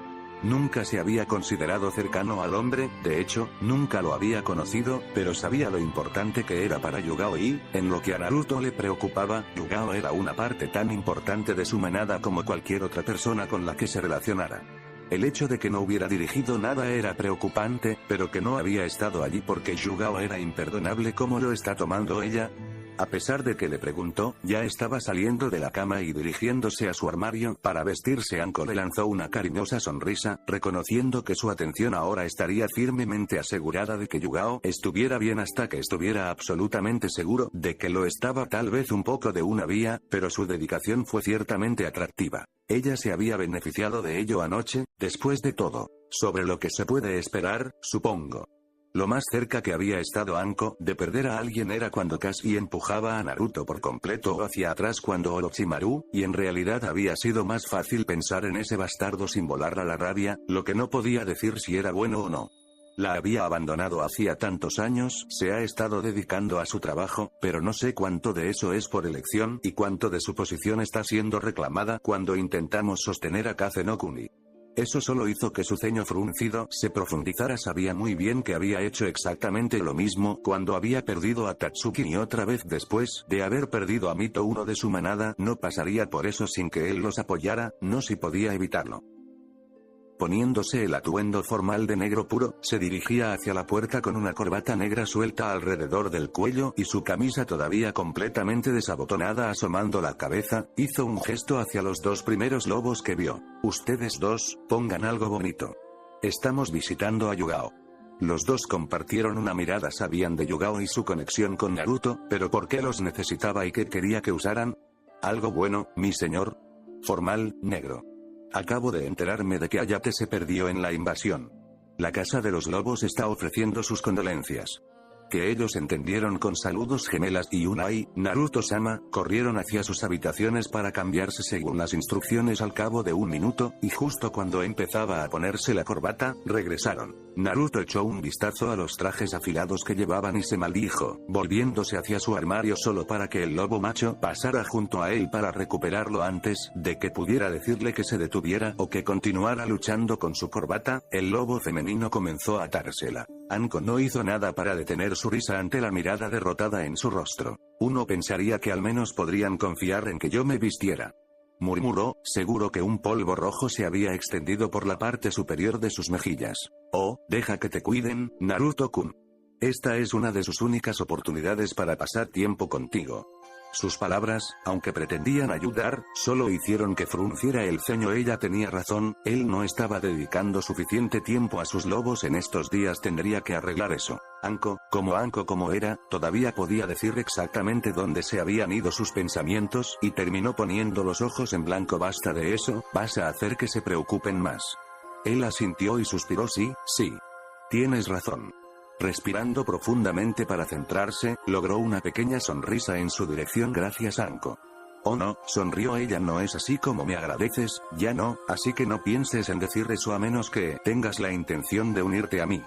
Nunca se había considerado cercano al hombre, de hecho, nunca lo había conocido, pero sabía lo importante que era para Yugao y, en lo que a Naruto le preocupaba, Yugao era una parte tan importante de su manada como cualquier otra persona con la que se relacionara. El hecho de que no hubiera dirigido nada era preocupante, pero que no había estado allí porque Yugao era imperdonable. ¿Cómo lo está tomando ella? A pesar de que le preguntó, ya estaba saliendo de la cama y dirigiéndose a su armario para vestirse. Anko le lanzó una cariñosa sonrisa, reconociendo que su atención ahora estaría firmemente asegurada de que Yugao estuviera bien hasta que estuviera absolutamente seguro de que lo estaba. Tal vez un poco de una vía, pero su dedicación fue ciertamente atractiva. Ella se había beneficiado de ello anoche, después de todo. Sobre lo que se puede esperar, supongo. Lo más cerca que había estado Anko de perder a alguien era cuando casi empujaba a Naruto por completo hacia atrás cuando Orochimaru, y en realidad había sido más fácil pensar en ese bastardo sin volar a la rabia, lo que no podía decir si era bueno o no. La había abandonado hacía tantos años, se ha estado dedicando a su trabajo, pero no sé cuánto de eso es por elección y cuánto de su posición está siendo reclamada cuando intentamos sostener a Kaze no Kuni. Eso solo hizo que su ceño fruncido se profundizara. Sabía muy bien que había hecho exactamente lo mismo cuando había perdido a Tatsuki y otra vez después de haber perdido a Mito. Uno de su manada no pasaría por eso sin que él los apoyara, no si podía evitarlo. Poniéndose el atuendo formal de negro puro, se dirigía hacia la puerta con una corbata negra suelta alrededor del cuello y su camisa todavía completamente desabotonada. Asomando la cabeza, hizo un gesto hacia los dos primeros lobos que vio. Ustedes dos, pongan algo bonito. Estamos visitando a Yugao. Los dos compartieron una mirada. Sabían de Yugao y su conexión con Naruto, pero ¿por qué los necesitaba y qué quería que usaran? Algo bueno, mi señor. Formal, negro. Acabo de enterarme de que Hayate se perdió en la invasión. La Casa de los Lobos está ofreciendo sus condolencias. Que ellos entendieron con saludos gemelas y un "ay, Naruto-sama", corrieron hacia sus habitaciones para cambiarse según las instrucciones. Al cabo de un minuto, y justo cuando empezaba a ponerse la corbata, regresaron. Naruto echó un vistazo a los trajes afilados que llevaban y se maldijo, volviéndose hacia su armario solo para que el lobo macho pasara junto a él para recuperarlo antes de que pudiera decirle que se detuviera o que continuara luchando con su corbata. El lobo femenino comenzó a atársela. Anko no hizo nada para detener su risa ante la mirada derrotada en su rostro. Uno pensaría que al menos podrían confiar en que yo me vistiera. Murmuró, seguro que un polvo rojo se había extendido por la parte superior de sus mejillas. Oh, deja que te cuiden, Naruto-kun. Esta es una de sus únicas oportunidades para pasar tiempo contigo. Sus palabras, aunque pretendían ayudar, solo hicieron que frunciera el ceño. Ella tenía razón, él no estaba dedicando suficiente tiempo a sus lobos en estos días, tendría que arreglar eso. Anko como era, todavía podía decir exactamente dónde se habían ido sus pensamientos, y terminó poniendo los ojos en blanco. Basta de eso, vas a hacer que se preocupen más. Él asintió y suspiró. Sí, tienes razón. Respirando profundamente para centrarse, logró una pequeña sonrisa en su dirección. Gracias, Anko. Oh no, sonrió ella, no es así como me agradeces, ya no, así que no pienses en decir eso a menos que tengas la intención de unirte a mí.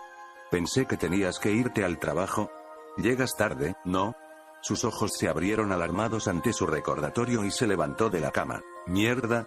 Pensé que tenías que irte al trabajo. Llegas tarde, ¿no? Sus ojos se abrieron alarmados ante su recordatorio y se levantó de la cama. Mierda.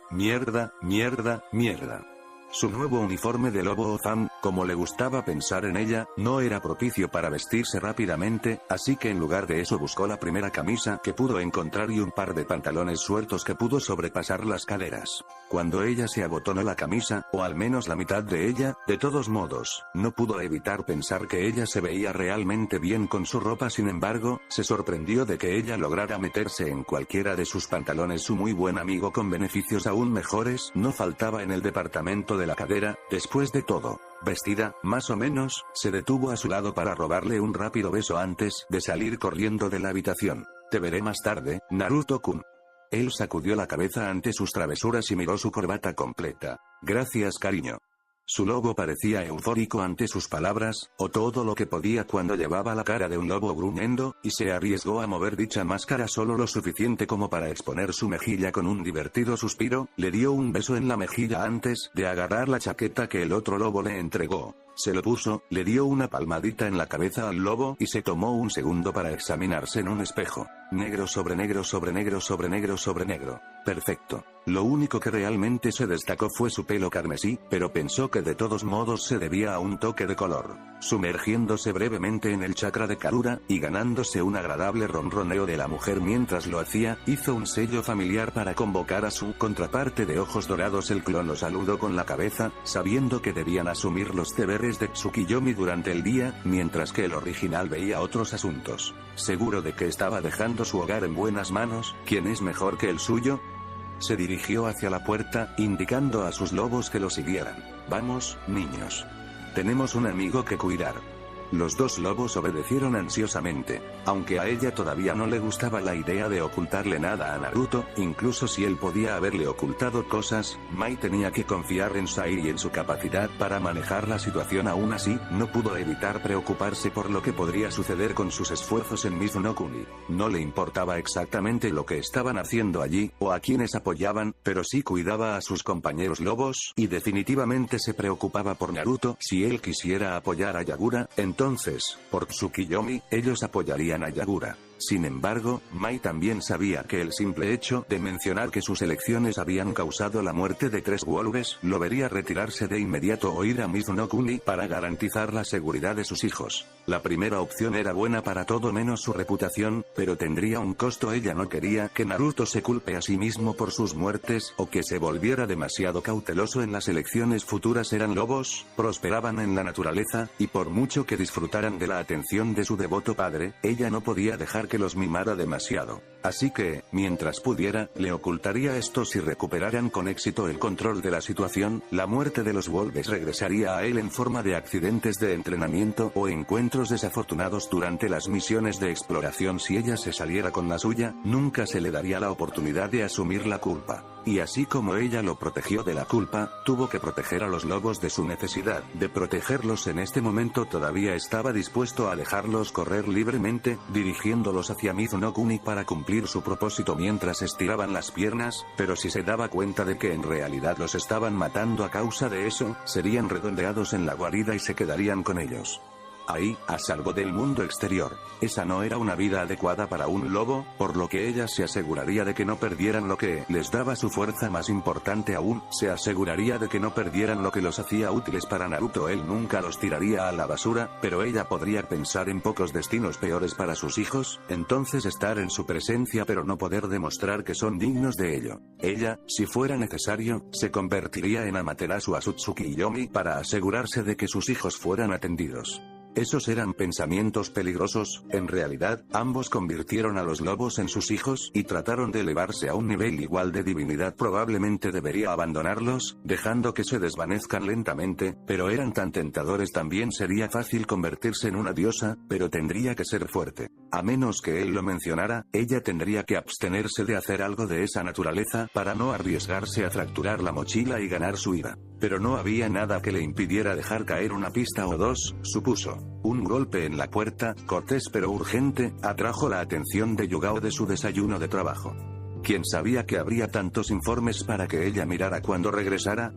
Su nuevo uniforme de lobo Ozam, como le gustaba pensar en ella, no era propicio para vestirse rápidamente, así que en lugar de eso buscó la primera camisa que pudo encontrar y un par de pantalones sueltos que pudo sobrepasar las caderas. Cuando ella se abotonó la camisa, o al menos la mitad de ella, de todos modos, no pudo evitar pensar que ella se veía realmente bien con su ropa. Sin embargo, se sorprendió de que ella lograra meterse en cualquiera de sus pantalones. Su muy buen amigo con beneficios aún mejores no faltaba en el departamento de la cadera. Después de todo, vestida, más o menos, se detuvo a su lado para robarle un rápido beso antes de salir corriendo de la habitación. Te veré más tarde, Naruto-kun. Él sacudió la cabeza ante sus travesuras y miró su corbata completa. Gracias, cariño. Su lobo parecía eufórico ante sus palabras, o todo lo que podía cuando llevaba la cara de un lobo gruñendo, y se arriesgó a mover dicha máscara solo lo suficiente como para exponer su mejilla con un divertido suspiro. Le dio un beso en la mejilla antes de agarrar la chaqueta que el otro lobo le entregó. Se lo puso, le dio una palmadita en la cabeza al lobo y se tomó un segundo para examinarse en un espejo. Negro sobre negro sobre negro sobre negro sobre negro. Perfecto. Lo único que realmente se destacó fue su pelo carmesí, pero pensó que de todos modos se debía a un toque de color. Sumergiéndose brevemente en el chakra de Karura, y ganándose un agradable ronroneo de la mujer mientras lo hacía, hizo un sello familiar para convocar a su contraparte de ojos dorados. El clon lo saludó con la cabeza, sabiendo que debían asumir los deberes de Tsukiyomi durante el día, mientras que el original veía otros asuntos. Seguro de que estaba dejando su hogar en buenas manos. ¿Quién es mejor que el suyo? Se dirigió hacia la puerta, indicando a sus lobos que lo siguieran. Vamos, niños. Tenemos un amigo que cuidar. Los dos lobos obedecieron ansiosamente, aunque a ella todavía no le gustaba la idea de ocultarle nada a Naruto. Incluso si él podía haberle ocultado cosas, Mai tenía que confiar en Sai y en su capacidad para manejar la situación. Aún así, no pudo evitar preocuparse por lo que podría suceder con sus esfuerzos en Mizuno-kuni. No le importaba exactamente lo que estaban haciendo allí, o a quienes apoyaban, pero sí cuidaba a sus compañeros lobos, y definitivamente se preocupaba por Naruto. Si él quisiera apoyar a Yagura, entonces, por Tsukiyomi, ellos apoyarían a Yagura. Sin embargo, Mai también sabía que el simple hecho de mencionar que sus elecciones habían causado la muerte de 3 wolves, lo vería retirarse de inmediato o ir a Mizuno-kuni para garantizar la seguridad de sus hijos. La primera opción era buena para todo menos su reputación, pero tendría un costo. Ella no quería que Naruto se culpe a sí mismo por sus muertes, o que se volviera demasiado cauteloso en las elecciones futuras. Eran lobos, prosperaban en la naturaleza, y por mucho que disfrutaran de la atención de su devoto padre, ella no podía dejar que los mimara demasiado. Así que, mientras pudiera, le ocultaría esto. Si recuperaran con éxito el control de la situación, la muerte de los wolves regresaría a él en forma de accidentes de entrenamiento o encuentros desafortunados durante las misiones de exploración. Si ella se saliera con la suya, nunca se le daría la oportunidad de asumir la culpa. Y así como ella lo protegió de la culpa, tuvo que proteger a los lobos de su necesidad de protegerlos. En este momento todavía estaba dispuesto a dejarlos correr libremente, dirigiéndolos hacia Mizuno-kuni para cumplir su propósito mientras estiraban las piernas, pero si se daba cuenta de que en realidad los estaban matando a causa de eso, serían redondeados en la guarida y se quedarían con ellos. Ahí, a salvo del mundo exterior. Esa no era una vida adecuada para un lobo, por lo que ella se aseguraría de que no perdieran lo que les daba su fuerza. Más importante aún, se aseguraría de que no perdieran lo que los hacía útiles para Naruto. Él nunca los tiraría a la basura, pero ella podría pensar en pocos destinos peores para sus hijos, entonces estar en su presencia pero no poder demostrar que son dignos de ello. Ella, si fuera necesario, se convertiría en Amaterasu a Tsukiyomi para asegurarse de que sus hijos fueran atendidos. Esos eran pensamientos peligrosos. En realidad, ambos convirtieron a los lobos en sus hijos y trataron de elevarse a un nivel igual de divinidad. Probablemente debería abandonarlos, dejando que se desvanezcan lentamente, pero eran tan tentadores. También sería fácil convertirse en una diosa, pero tendría que ser fuerte. A menos que él lo mencionara, ella tendría que abstenerse de hacer algo de esa naturaleza para no arriesgarse a fracturar la mochila y ganar su ira. Pero no había nada que le impidiera dejar caer una pista o dos, supuso. Un golpe en la puerta, cortés pero urgente, atrajo la atención de Yugao de su desayuno de trabajo. ¿Quién sabía que habría tantos informes para que ella mirara cuando regresara?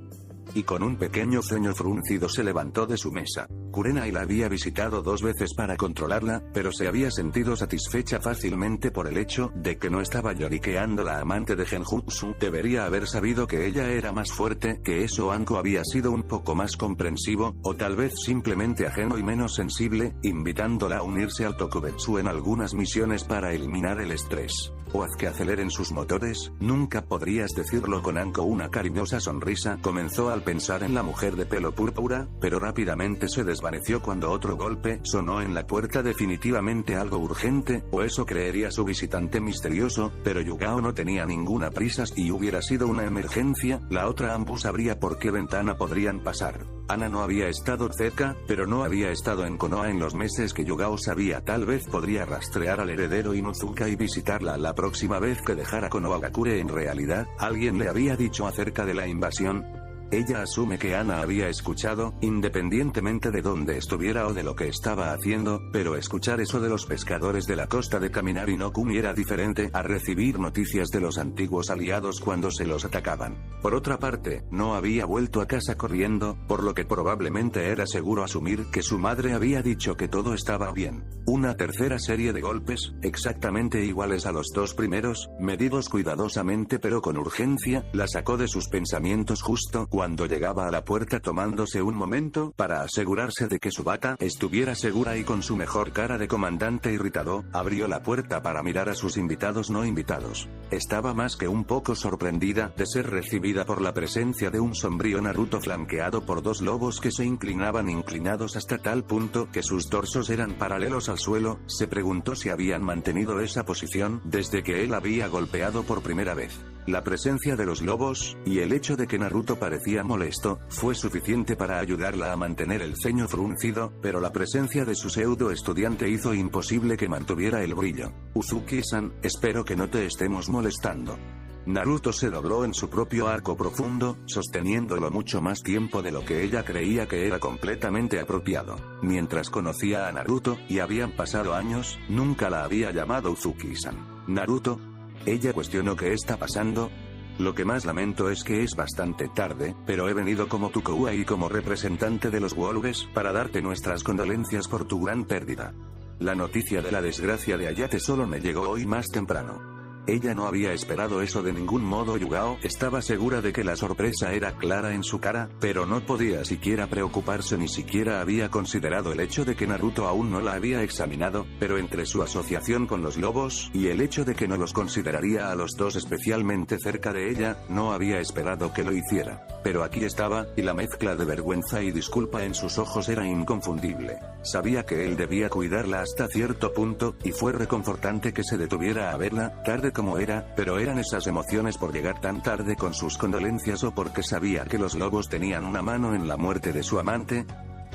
Y con un pequeño ceño fruncido se levantó de su mesa. Kurenai la había visitado 2 veces para controlarla, pero se había sentido satisfecha fácilmente por el hecho de que no estaba lloriqueando la amante de Genjutsu. Debería haber sabido que ella era más fuerte, que eso Anko había sido un poco más comprensivo, o tal vez simplemente ajeno y menos sensible, invitándola a unirse al Tokubetsu en algunas misiones para eliminar el estrés. O haz que aceleren sus motores. Nunca podrías decirlo con Anko. Una cariñosa sonrisa comenzó al pensar en la mujer de pelo púrpura, pero rápidamente se desvaneció cuando otro golpe sonó en la puerta. Definitivamente algo urgente, o eso creería su visitante misterioso, pero Yugao no tenía ninguna prisa. Y hubiera sido una emergencia, la otra ambos sabría por qué ventana podrían pasar. Ana no había estado cerca, pero no había estado en Konoha en los meses que Yugao sabía. Tal vez podría rastrear al heredero Inuzuka y visitarla la próxima vez que dejara Konohagakure. En realidad, alguien le había dicho acerca de la invasión. Ella asume que Ana había escuchado, independientemente de dónde estuviera o de lo que estaba haciendo, pero escuchar eso de los pescadores de la costa de Kaminari no Kuni era diferente a recibir noticias de los antiguos aliados cuando se los atacaban. Por otra parte, no había vuelto a casa corriendo, por lo que probablemente era seguro asumir que su madre había dicho que todo estaba bien. Una tercera serie de golpes, exactamente iguales a los 2 primeros, medidos cuidadosamente pero con urgencia, la sacó de sus pensamientos justo cuando llegaba a la puerta, tomándose un momento para asegurarse de que su bata estuviera segura, y con su mejor cara de comandante irritado, abrió la puerta para mirar a sus invitados no invitados. Estaba más que un poco sorprendida de ser recibida por la presencia de un sombrío Naruto flanqueado por 2 lobos que se inclinaban inclinados hasta tal punto que sus torsos eran paralelos al suelo. Se preguntó si habían mantenido esa posición desde que él había golpeado por primera vez. La presencia de los lobos, y el hecho de que Naruto parecía molesto, fue suficiente para ayudarla a mantener el ceño fruncido, pero la presencia de su pseudo estudiante hizo imposible que mantuviera el brillo. Uzuki-san, espero que no te estemos molestando. Naruto se dobló en su propio arco profundo, sosteniéndolo mucho más tiempo de lo que ella creía que era completamente apropiado. Mientras conocía a Naruto, y habían pasado años, nunca la había llamado Uzuki-san. Naruto. Ella cuestionó qué está pasando. Lo que más lamento es que es bastante tarde, pero he venido como tu Koua y como representante de los Wolves para darte nuestras condolencias por tu gran pérdida. La noticia de la desgracia de Ayate solo me llegó hoy más temprano. Ella no había esperado eso de ningún modo. Yugao estaba segura de que la sorpresa era clara en su cara, pero no podía siquiera preocuparse. Ni siquiera había considerado el hecho de que Naruto aún no la había examinado, pero entre su asociación con los lobos, y el hecho de que no los consideraría a los 2 especialmente cerca de ella, no había esperado que lo hiciera. Pero aquí estaba, y la mezcla de vergüenza y disculpa en sus ojos era inconfundible. Sabía que él debía cuidarla hasta cierto punto, y fue reconfortante que se detuviera a verla, tarde como era, pero eran esas emociones por llegar tan tarde con sus condolencias o porque sabía que los lobos tenían una mano en la muerte de su amante.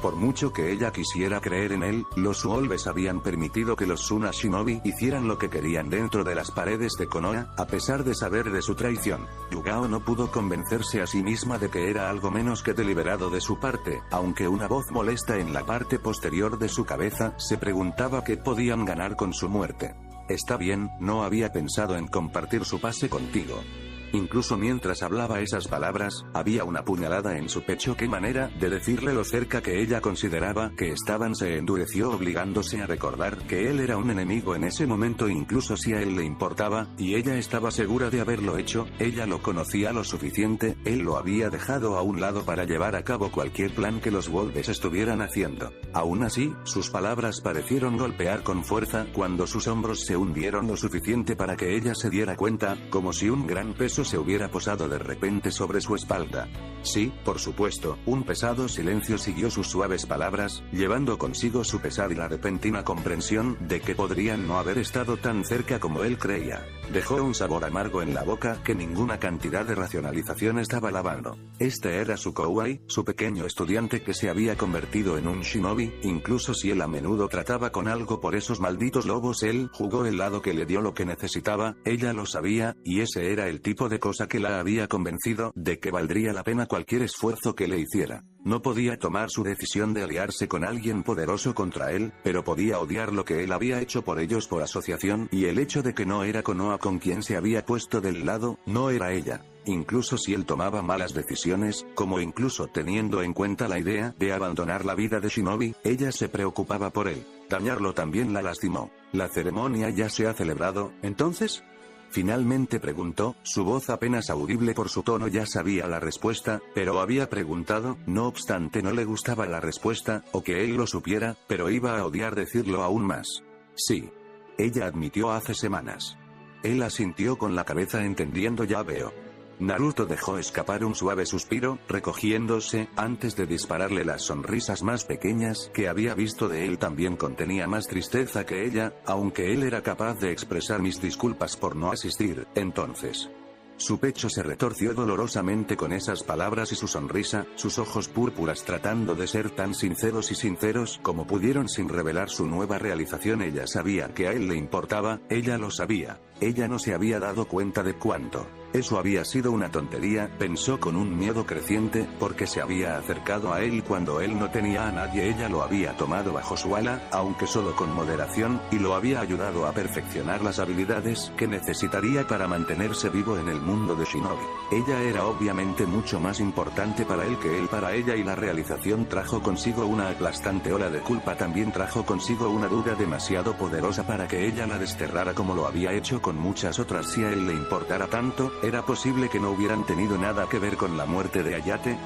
Por mucho que ella quisiera creer en él, los Wolves habían permitido que los Suna Shinobi hicieran lo que querían dentro de las paredes de Konoha, a pesar de saber de su traición. Yugao no pudo convencerse a sí misma de que era algo menos que deliberado de su parte, aunque una voz molesta en la parte posterior de su cabeza se preguntaba qué podían ganar con su muerte. Está bien, no había pensado en compartir su pase contigo. Incluso mientras hablaba esas palabras, había una puñalada en su pecho. ¿Qué manera de decirle lo cerca que ella consideraba que estaban? Se endureció, obligándose a recordar que él era un enemigo en ese momento, incluso si a él le importaba, y ella estaba segura de haberlo hecho. Ella lo conocía lo suficiente, él lo había dejado a un lado para llevar a cabo cualquier plan que los Wolves estuvieran haciendo. Aún así, sus palabras parecieron golpear con fuerza cuando sus hombros se hundieron lo suficiente para que ella se diera cuenta, como si un gran peso peso se hubiera posado de repente sobre su espalda. Sí, por supuesto, un pesado silencio siguió sus suaves palabras, llevando consigo su pesar y la repentina comprensión de que podrían no haber estado tan cerca como él creía. Dejó un sabor amargo en la boca que ninguna cantidad de racionalización estaba lavando. Este era su Kouai, su pequeño estudiante que se había convertido en un shinobi, incluso si él a menudo trataba con algo por esos malditos lobos, él jugó el lado que le dio lo que necesitaba, ella lo sabía, y ese era el tipo de cosa que la había convencido de que valdría la pena cualquier esfuerzo que le hiciera. No podía tomar su decisión de aliarse con alguien poderoso contra él, pero podía odiar lo que él había hecho por ellos por asociación, y el hecho de que no era Konoha con quien se había puesto del lado, no era ella. Incluso si él tomaba malas decisiones, como incluso teniendo en cuenta la idea de abandonar la vida de shinobi, ella se preocupaba por él. Dañarlo también la lastimó. ¿La ceremonia ya se ha celebrado, entonces? Finalmente preguntó, su voz apenas audible por su tono ya sabía la respuesta, pero había preguntado, no obstante no le gustaba la respuesta, o que él lo supiera, pero iba a odiar decirlo aún más. Sí. Ella admitió hace semanas. Él asintió con la cabeza entendiendo, ya veo. Naruto dejó escapar un suave suspiro, recogiéndose, antes de dispararle las sonrisas más pequeñas que había visto de él. También contenía más tristeza que ella, aunque él era capaz de expresar mis disculpas por no asistir, entonces. Su pecho se retorció dolorosamente con esas palabras y su sonrisa, sus ojos púrpuras tratando de ser tan sinceros y sinceros como pudieron sin revelar su nueva realización. Ella sabía que a él le importaba, ella lo sabía. Ella no se había dado cuenta de cuánto. Eso había sido una tontería, pensó con un miedo creciente, porque se había acercado a él cuando él no tenía a nadie. Ella lo había tomado bajo su ala, aunque solo con moderación, y lo había ayudado a perfeccionar las habilidades que necesitaría para mantenerse vivo en el mundo de shinobi. Ella era obviamente mucho más importante para él que él para ella, y la realización trajo consigo una aplastante ola de culpa. También trajo consigo una duda demasiado poderosa para que ella la desterrara como lo había hecho con muchas otras. Si a él le importara tanto, ¿era posible que no hubieran tenido nada que ver con la muerte de Ayate?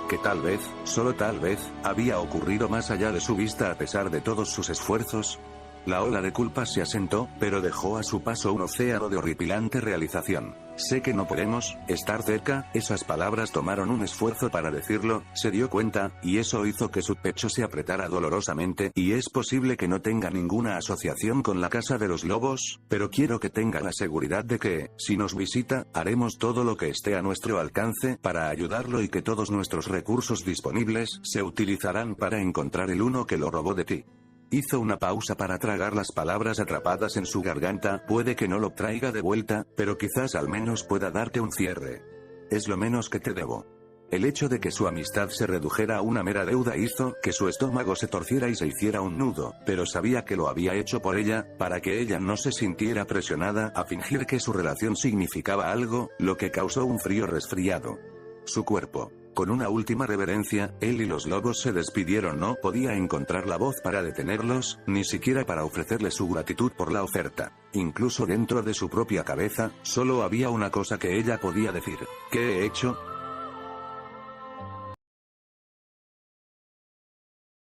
Que tal vez, solo tal vez, había ocurrido más allá de su vista a pesar de todos sus esfuerzos. La ola de culpa se asentó, pero dejó a su paso un océano de horripilante realización. Sé que no podemos estar cerca, esas palabras tomaron un esfuerzo para decirlo, se dio cuenta, y eso hizo que su pecho se apretara dolorosamente, y es posible que no tenga ninguna asociación con la Casa de los Lobos, pero quiero que tenga la seguridad de que, si nos visita, haremos todo lo que esté a nuestro alcance para ayudarlo y que todos nuestros recursos disponibles se utilizarán para encontrar el uno que lo robó de ti. Hizo una pausa para tragar las palabras atrapadas en su garganta. Puede que no lo traiga de vuelta, pero quizás al menos pueda darte un cierre. Es lo menos que te debo. El hecho de que su amistad se redujera a una mera deuda hizo que su estómago se torciera y se hiciera un nudo, pero sabía que lo había hecho por ella, para que ella no se sintiera presionada a fingir que su relación significaba algo, lo que causó un frío resfriado. Su cuerpo. Con una última reverencia, él y los lobos se despidieron. No podía encontrar la voz para detenerlos, ni siquiera para ofrecerle su gratitud por la oferta. Incluso dentro de su propia cabeza, solo había una cosa que ella podía decir. ¿Qué he hecho?